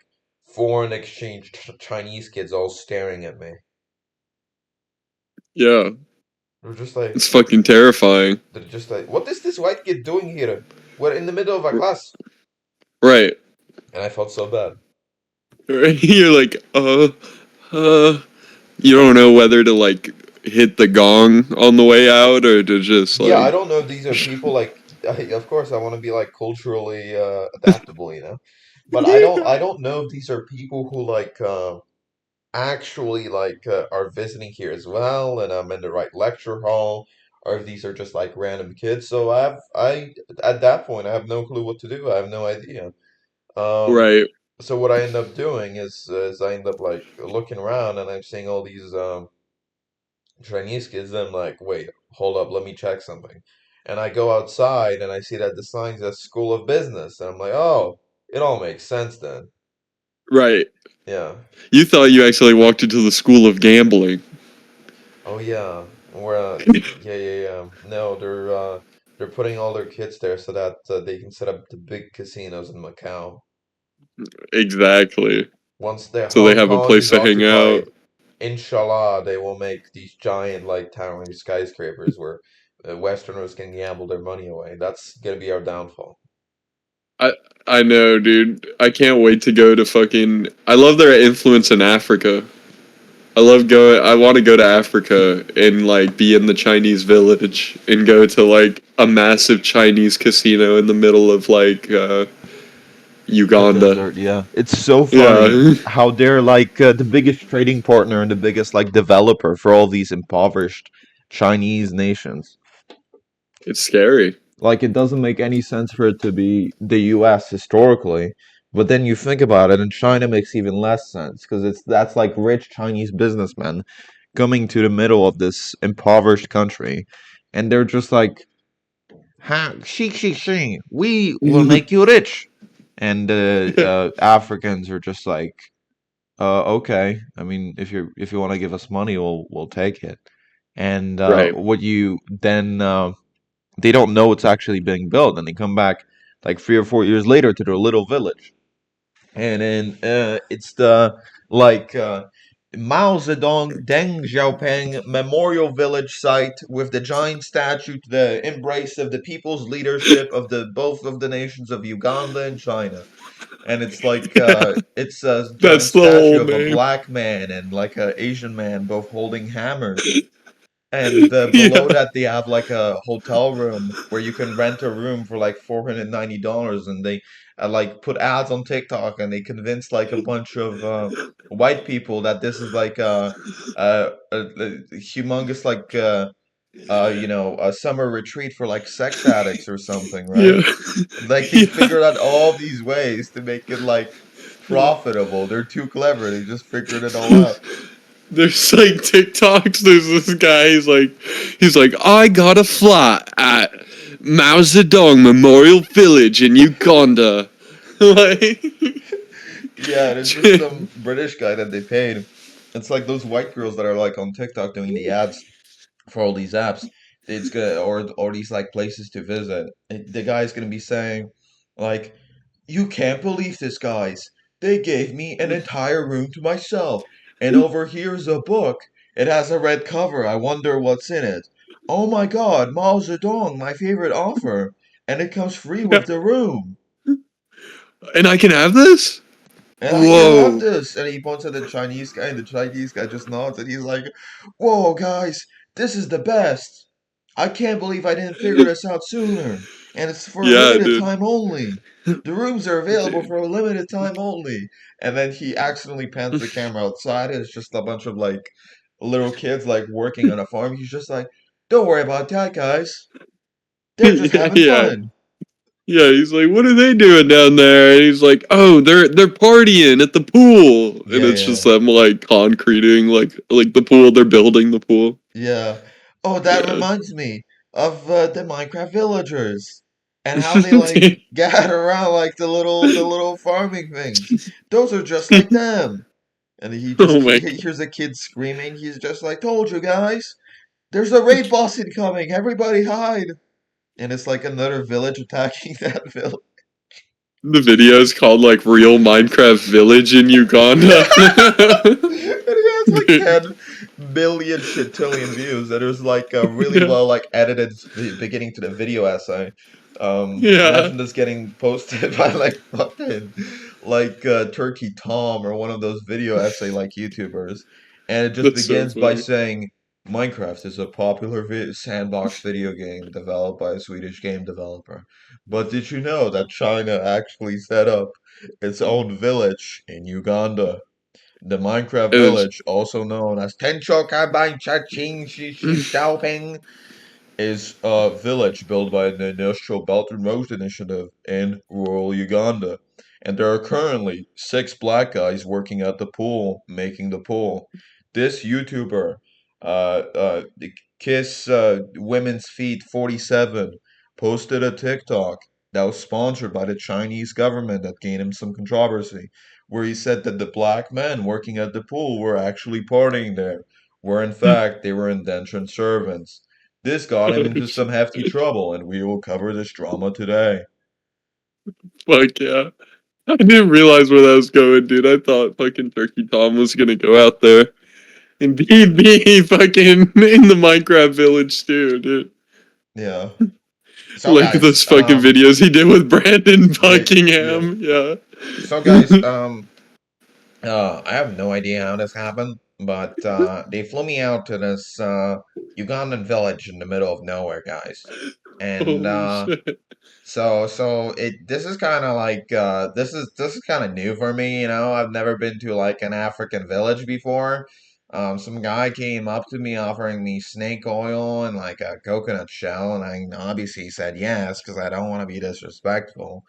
foreign exchange Chinese kids all staring at me. Yeah. They're just like It's fucking terrifying. they're just like, what is this white kid doing here? We're in the middle of a R- class, Right. and I felt so bad. You're like, uh, you don't know whether to like hit the gong on the way out or to just Yeah, I like, don't know if these are people like of course I want to be like culturally adaptable, you know. But I don't know if these are people who like actually like are visiting here as well and I'm in the right lecture hall or if these are just like random kids. So I at that point I have no clue what to do. I have no idea. Um right, so what I end up doing is I end up like looking around and I'm seeing all these Chinese kids, I'm like, wait, hold up, let me check something. And I go outside and I see that the sign says School of Business. And I'm like, oh, it all makes sense then. right. Yeah. You thought you actually walked into the school of gambling. Oh yeah. Yeah, yeah, yeah. No, they're putting all their kids there so that they can set up the big casinos in Macau. Exactly. Once their So they Hong have a Kong place is to hang out. occupied, inshallah, they will make these giant like towering skyscrapers where Westerners can gamble their money away. That's gonna be our downfall. I I know, dude. I can't wait to go to fucking. I love their influence in Africa. I love going. I want to go to Africa and like be in the Chinese village and go to like a massive Chinese casino in the middle of like The Uganda. desert, yeah. It's so funny Yeah, how they're like the biggest trading partner and the biggest like developer for all these impoverished Chinese nations. it's scary. Like it doesn't make any sense for it to be the US historically, but then you think about it and China makes even less sense because it's that's like rich Chinese businessmen coming to the middle of this impoverished country and they're just like, ha, she, we will make you rich. And the Africans are just like, okay. I mean, if you want to give us money, we'll take it. And Right. what you then they don't know it's actually being built, and they come back like 3 or 4 years later to their little village, and then it's the like Mao Zedong Deng Xiaoping Memorial Village site with the giant statue, to the embrace of the people's leadership of the both of the nations of Uganda and China. And it's like it's a giant That's the statue whole of a name. black man and like a Asian man both holding hammers. And below Yeah. that they have like a hotel room where you can rent a room for like $490, and they like put ads on TikTok and they convince like a bunch of white people that this is like a humongous like a summer retreat for like sex addicts or something, right? Yeah. Like they Yeah. figured out all these ways to make it like profitable. They're too clever. They just figured it all out. There's like TikToks. There's this guy. He's like, I got a flat at Mao Zedong Memorial Village in Uganda. Like, Yeah, and it's just some British guy that they paid. It's like those white girls that are like on TikTok doing the ads for all these apps. It's good, or these like places to visit. The guy's gonna be saying, like, you can't believe this, guys. They gave me an entire room to myself, and over here's a book. It has a red cover. I wonder what's in it. Oh my God, Mao Zedong, my favorite author, and it comes free yeah. with the room. And I can have this? And I can have Whoa. this. And he points at the Chinese guy, and the Chinese guy just nods, and he's like, whoa, guys, this is the best. I can't believe I didn't figure this out sooner. And it's for a Yeah, limited dude. time only. The rooms are available Dude. for a limited time only. And then he accidentally pans the camera outside. It's just a bunch of like little kids like working on a farm. He's just like, don't worry about that, guys. They're just Yeah, having yeah. fun. Yeah, he's like, "What are they doing down there?" And he's like, "Oh, they're partying at the pool." And Yeah, it's just yeah. them like concreting like the pool. They're building the pool. Yeah. Oh, that Yeah. reminds me of the Minecraft villagers and how they like gather around like the little farming things. Those are just like them. And Oh my he hears a kid screaming. He's just like, "Told you guys, there's a raid boss incoming. Everybody hide!" And it's like another village attacking that village. The video is called like Real Minecraft Village in Uganda. And he has like Dude. 10 million shitillion views. And there's like a really Yeah. well like edited beginning to the video essay. Yeah. Imagine this getting posted by like fucking like Turkey Tom or one of those video essay like YouTubers. And it just That's so begins by funny. saying Minecraft is a popular sandbox video game developed by a Swedish game developer. But did you know that China actually set up its own village in Uganda? The Minecraft It was village, also known as Tencho Kabai Chaching Shi Shi Xiaoping, is a village built by the Industrial Belt and Road Initiative in rural Uganda. And there are currently 6 black guys working at the pool, making the pool. This YouTuber, the Kiss Women's Feet 47, posted a TikTok that was sponsored by the Chinese government that gained him some controversy, where he said that the black men working at the pool were actually partying there, where in fact they were indentured servants. This got him into some hefty trouble, and we will cover this drama today. fuck yeah. I didn't realize where that was going, dude. I thought fucking Turkey Tom was gonna go out there and be fucking in the Minecraft village too, dude. Yeah. So Like guys, those fucking videos he did with Brandon yeah, yeah. Buckingham. Yeah. So guys, I have no idea how this happened, but they flew me out to this Ugandan village in the middle of nowhere, guys. And Holy shit. so this is kind of like this is kind of new for me, you know. I've never been to like an African village before. Some guy came up to me offering me snake oil and like a coconut shell, and I obviously said yes because I don't want to be disrespectful.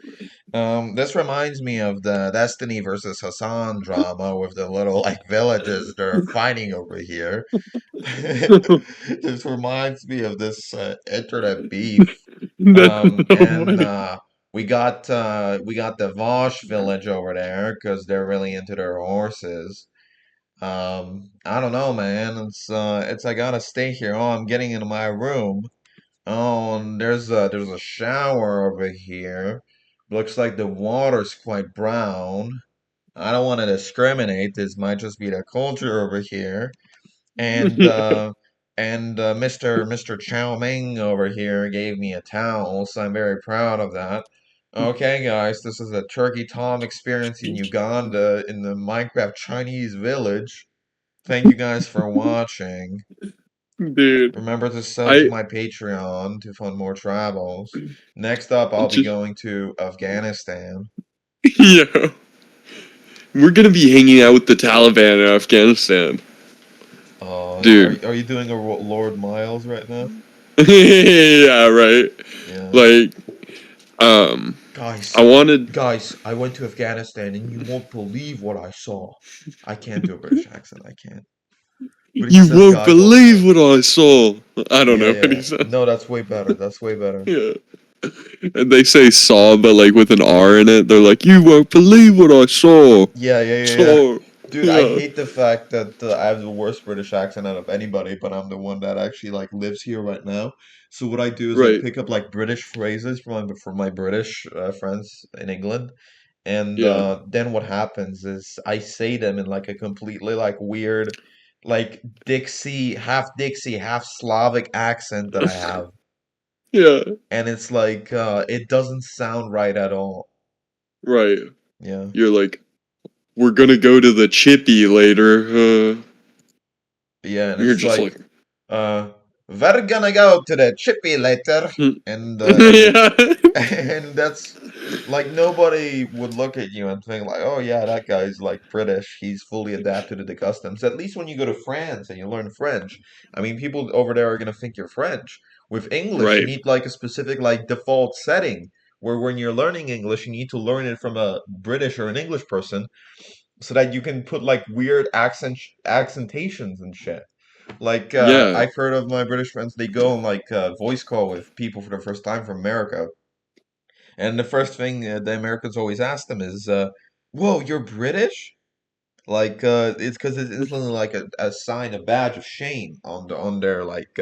This reminds me of the Destiny versus Hassan drama with the little like villages that are fighting over here. This reminds me of this internet beef. Oh And my. we got the Vosh village over there because they're really into their horses. I don't know, man. It's I gotta stay here. Oh, I'm getting into my room. Oh, and there's a shower over here. Looks like the water's quite brown. I don't want to discriminate. This might just be the culture over here. And Yeah. Mr. Chow Ming over here gave me a towel, so I'm very proud of that. Okay, guys, this is a Turkey Tom experience in Uganda in the Minecraft Chinese village. Thank you guys for watching. Dude, Remember to sub to I my Patreon to fund more travels. Next up, I'll be just going to Afghanistan. yo, we're gonna be hanging out with the Taliban in Afghanistan. Oh, dude. are you doing a Lord Miles right now? Yeah, right. Yeah. Like, um, I Guys, wanted. guys, I went to Afghanistan and you won't believe what I saw. I can't do a British accent. I can't. But he You says won't guys all the believe time. what I saw. I don't Yeah, know what yeah. he says. No, that's way better. That's way better. Yeah. And they say saw, but like with an R in it. They're like, you won't believe what I saw. Yeah, yeah, yeah, yeah. Saw. Dude, I Yeah. hate the fact that I have the worst British accent out of anybody, but I'm the one that actually like lives here right now. So what I do is I Right. pick up like British phrases from my British friends in England, and Yeah. then what happens is I say them in like a completely like weird, like Dixie, half Slavic accent that I have, Yeah. and it's like it doesn't sound right at all. Right. Yeah. You're like, we're gonna go to the chippy later. Yeah, and You're it's just like, like, we're gonna go to the chippy later, hmm. and Yeah. and that's like nobody would look at you and think like, oh yeah, that guy's like British. He's fully adapted to the customs. At least when you go to France and you learn French, I mean, people over there are gonna think you're French. With English, you Right. need like a specific like default setting where when you're learning English, you need to learn it from a British or an English person so that you can put like weird accentations and shit. Like Yeah. I've heard of my British friends, they go on like voice call with people for the first time from America, and the first thing the Americans always ask them is, "Whoa, you're British?" Like it's because it's instantly like a sign, a badge of shame on their like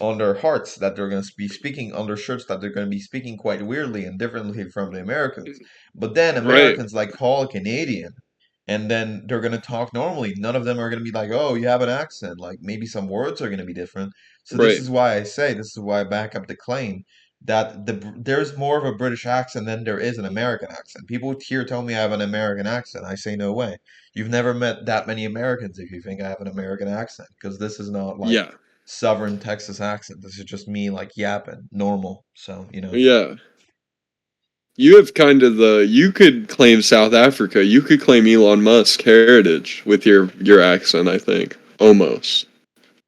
on their hearts that they're going to be speaking on their shirts that they're going to be speaking quite weirdly and differently from the Americans. But then Right. Americans like call a Canadian and then they're going to talk normally. None of them are going to be like, "Oh, you have an accent." Like maybe some words are going to be different. So this Right. is why I say this is why I back up the claim that there's more of a British accent than there is an American accent. People here tell me I have an American accent. I say no way. You've never met that many Americans if you think I have an American accent because this is not like Yeah. Southern Texas accent. This is just me like yapping, normal. So, you know. Yeah. You have kind of the. You could claim South Africa. You could claim Elon Musk heritage with your accent. I think almost.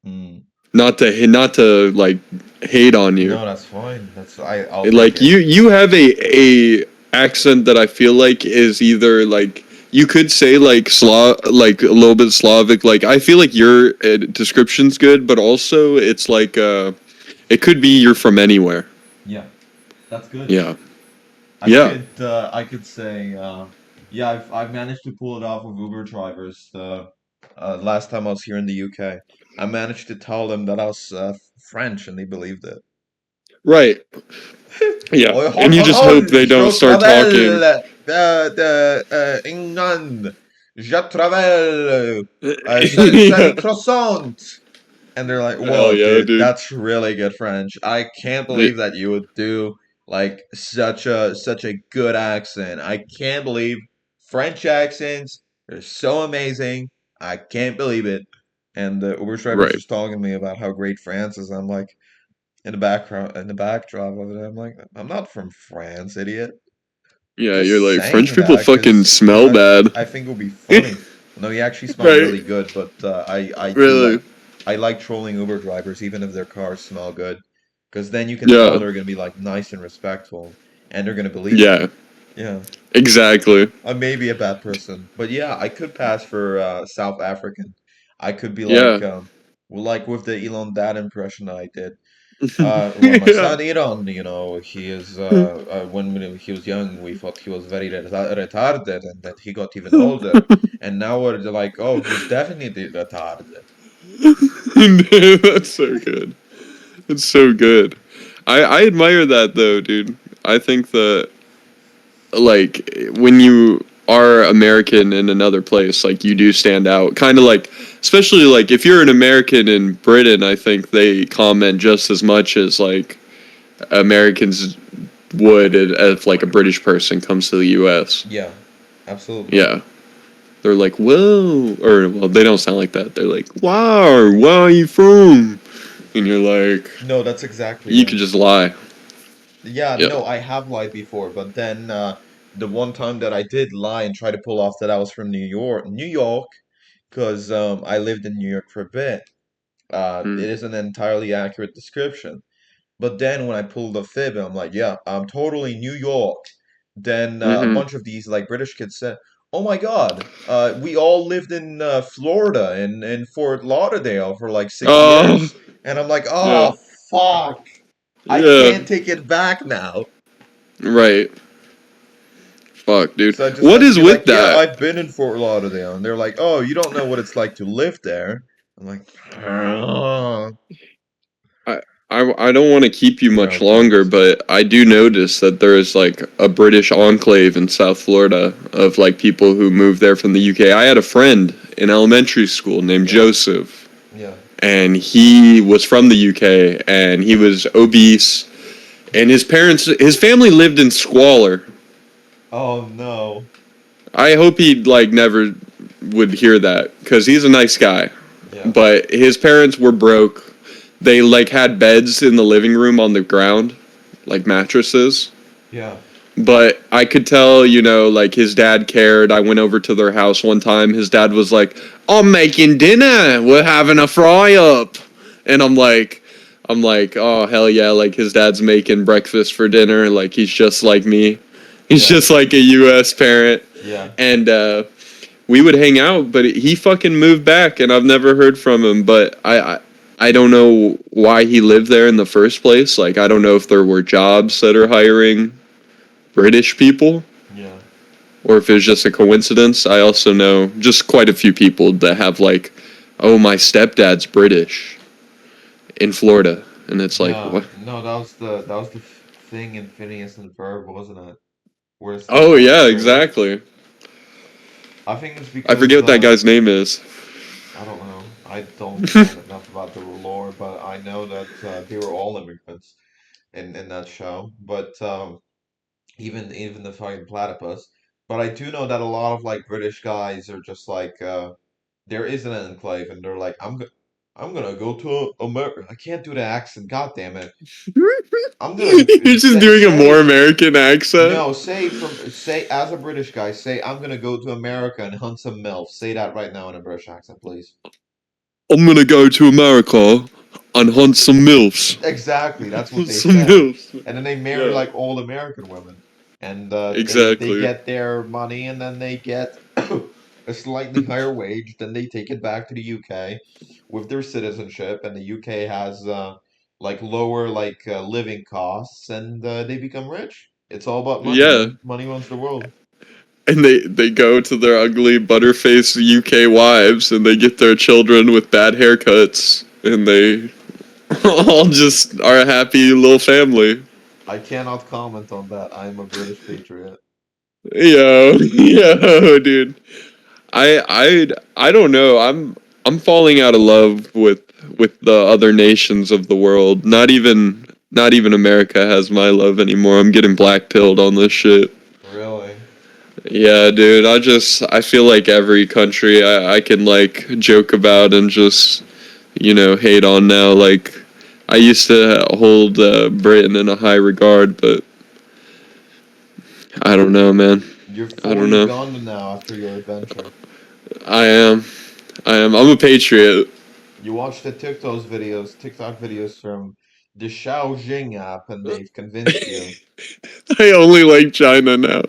Mm. Not to like hate on you. No, that's fine. I'll take Like it. you have a accent that I feel like is either like you could say like like a little bit Slavic. Like I feel like your description's good, but also it's like it could be you're from anywhere. Yeah, that's good. Yeah. Yeah. I could say yeah, I've managed to pull it off with Uber drivers. Last time I was here in the UK, I managed to tell them that I was French and they believed it. Right. Yeah. Oh, And you just hope they don't je start talking. travaille England. Je travaille Yeah. Sunny croissant. And they're like, Hell "Whoa, yeah, dude, dude. that's really good French. I can't Y- believe that you would do like such a good accent. I can't believe French accents are so amazing. I can't believe it." And the Uber driver's Right. just talking to me about how great France is. I'm like, in the background, in the backdrop of it, I'm like, I'm not from France, idiot. Yeah, Just you're like French saying people that fucking because smell bad. I think it would be funny. No, he actually smell Right. really good, but I do Really. like trolling Uber drivers even if their cars smell good, because then you can tell Yeah. they're gonna be like nice and respectful, and they're gonna believe me. Yeah. Yeah, Exactly. I may be a bad person, but yeah, I could pass for South African. I could be Yeah. well, like with the Elon dad impression that I did. Well, my Yeah. son Iran, you know, he is when he was young, we thought he was very retarded, and that he got even older, and now we're like, oh, he's definitely retarded. That's so good. It's so good. I admire that though, dude. I think that like when you are American in another place, like you do stand out. Kind of like, especially like if you're an American in Britain, I think they comment just as much as like Americans would if like a British person comes to the U.S. Yeah, absolutely. Yeah, they're like, "Whoa," or well, they don't sound like that. They're like, "Wow, where are you from?" And you're like, No, that's exactly you could it. just lie. Yeah, Yeah. no, I have lied before, but then the one time that I did lie and try to pull off that I was from New York, because I lived in New York for a bit. Mm. It is an entirely accurate description. But then when I pulled a fib, I'm like, yeah, I'm totally New York. Then a Mm-hmm. bunch of these like British kids said, "Oh my God, we all lived in Florida in Fort Lauderdale for like six Oh, years." And I'm like, yeah, "Oh fuck, I yeah, can't take it back now." right. Fuck, dude. So I just What have to is be with like, "Yeah, that? I've been in Fort Lauderdale," and they're like, "Oh, you don't know what it's like to live there." I'm like, "Oh, I I don't want to keep you much longer, joking." but I do notice that there is like a British enclave in South Florida of like people who moved there from the UK. I had a friend in elementary school named Yeah, Joseph, yeah. and he was from the UK, and he was obese, and his family lived in squalor. Oh no. I hope he like never would hear that because he's a nice guy, Yeah, but his parents were broke. They like had beds in the living room on the ground, like mattresses. yeah, But I could tell, like his dad cared. I went over to their house one time. His dad was like, "I'm making dinner. We're having a fry up," and I'm like, oh hell yeah! Like his dad's making breakfast for dinner. Like he's just like me. He's yeah, just like a U.S. parent, yeah. and we would hang out. But he fucking moved back, and I've never heard from him. But I don't know why he lived there in the first place. Like I don't know if there were jobs that are hiring British people Yeah. or if it's just a coincidence. I also know just quite a few people that have like, oh, my stepdad's British in Florida, and it's like, Yeah, what? no, that was the thing in Phineas and Ferb, wasn't it? Where his Oh stepdad was yeah, British. exactly. I think it's I forget because what that guy's name is. I don't know. I don't know enough about the lore, but I know that they were all immigrants in that show. But even the fucking platypus. But I do know that a lot of like British guys are just like there is an enclave, and they're like, I'm gonna go to America. I can't do the accent. God damn it. I'm gonna You're just doing a more say American accent. no. Say as a British guy. Say I'm gonna go to America and hunt some milf. Say that right now in a British accent, please. I'm gonna go to America and hunt some milfs. Exactly. That's what they Some say. milfs. And then they marry Yeah, like old American women, and they exactly. get their money, and then they get a slightly higher wage. Then they take it back to the UK with their citizenship, and the UK has like lower like living costs, and they become rich. It's all about money, Yeah, man. Money runs the world. and they go to their ugly butterface UK wives, and they get their children with bad haircuts, and they all just are a happy little family. I cannot comment on that. I'm a British patriot. Yo, yo, dude. I don't know. I'm falling out of love with the other nations of the world. Not even America has my love anymore. I'm getting black pilled on this shit. Really? Yeah, dude. I feel like every country I can like joke about and just hate on now. Like I used to hold Britain in a high regard, but I don't know, man. You're I don't fully know. gone now after your adventure. I am. I am. I'm a patriot. You watch the TikTok videos from the Xiaojing app, and they've convinced you. I only like China now.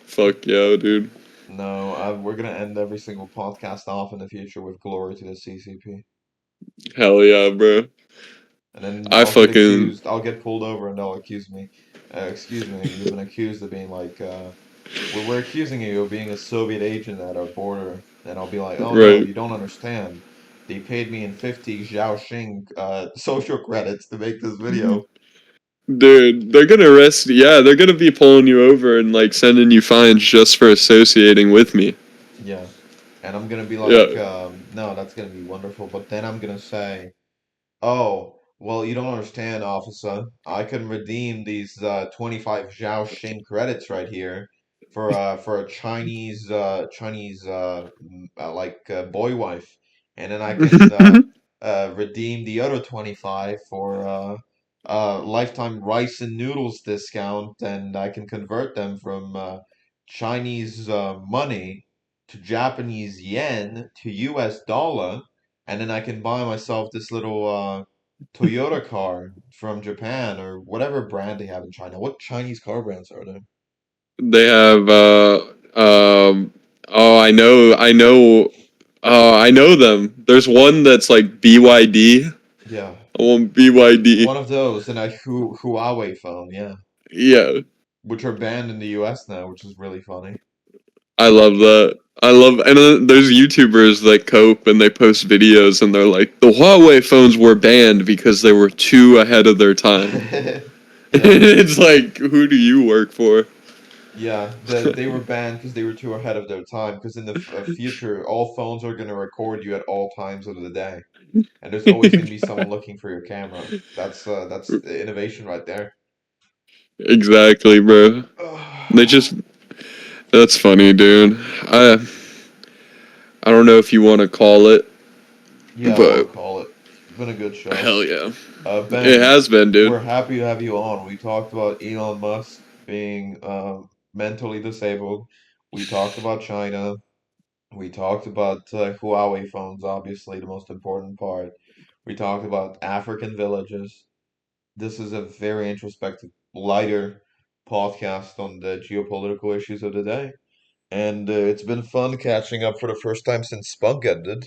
Fuck yeah, dude. No, we're gonna end every single podcast off in the future with glory to the CCP. Hell yeah, bro. And then I I'll get fucking accused. I'll get pulled over, and they'll accuse me. Excuse me, you've been accused of being like, we're accusing you of being a Soviet agent at our border. And I'll be like, oh no, right, you don't understand. They paid me in 50 Xiaoxing social credits to make this video. dude. They're gonna arrest. Yeah, they're gonna be pulling you over and like sending you fines just for associating with me. Yeah. And I'm gonna be like, Yeah. no, that's gonna be wonderful. But then I'm gonna say, oh, well, you don't understand, officer. I can redeem these 25 Zhao Xing credits right here for a Chinese boy wife, and then I can redeem the other 25 for lifetime rice and noodles discount, and I can convert them from Chinese money to Japanese yen to US dollar, and then I can buy myself this little Toyota car from Japan or whatever brand they have in China. What Chinese car brands are there? They have oh, I know them. There's one that's like BYD. Yeah, I want BYD. one of those, and a Huawei phone, yeah, Yeah, which are banned in the US now, which is really funny. I love that. I love, and there's YouTubers that cope and they post videos and they're like, the Huawei phones were banned because they were too ahead of their time. Yeah. It's like, who do you work for? Yeah, they were banned because they were too ahead of their time. Because in the future, all phones are going to record you at all times of the day, and there's always going to be someone looking for your camera. That's the innovation right there. Exactly, bro. They just, that's funny, dude. I I don't know if you want to call it, Yeah, we'll but call it. It's been a good show. hell yeah. It Ben, has been, we're dude. happy to have you on. We talked about Elon Musk being mentally disabled. We talked about China. We talked about Huawei phones, obviously the most important part. We talked about African villages. This is a very introspective, lighter podcast on the geopolitical issues of the day. And it's been fun catching up for the first time since Spunk ended.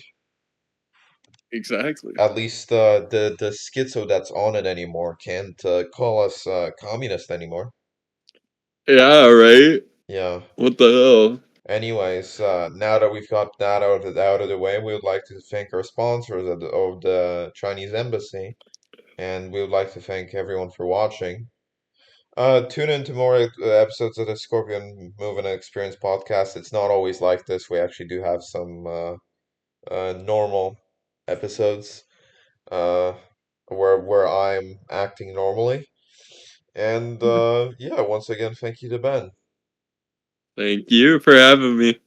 Exactly. At least the schizo that's on it anymore can't call us communist anymore. Yeah, right? Yeah. What the Anyways, now that we've got that out of the way, we would like to thank our sponsors of the Chinese embassy, and we would like to thank everyone for watching. Tune in to more episodes of the Scorpion Move and Experience podcast. It's not always like this. We actually do have some normal episodes uh, where I'm acting normally. And hell? yeah, once again, thank you to Ben. Thank you for having me.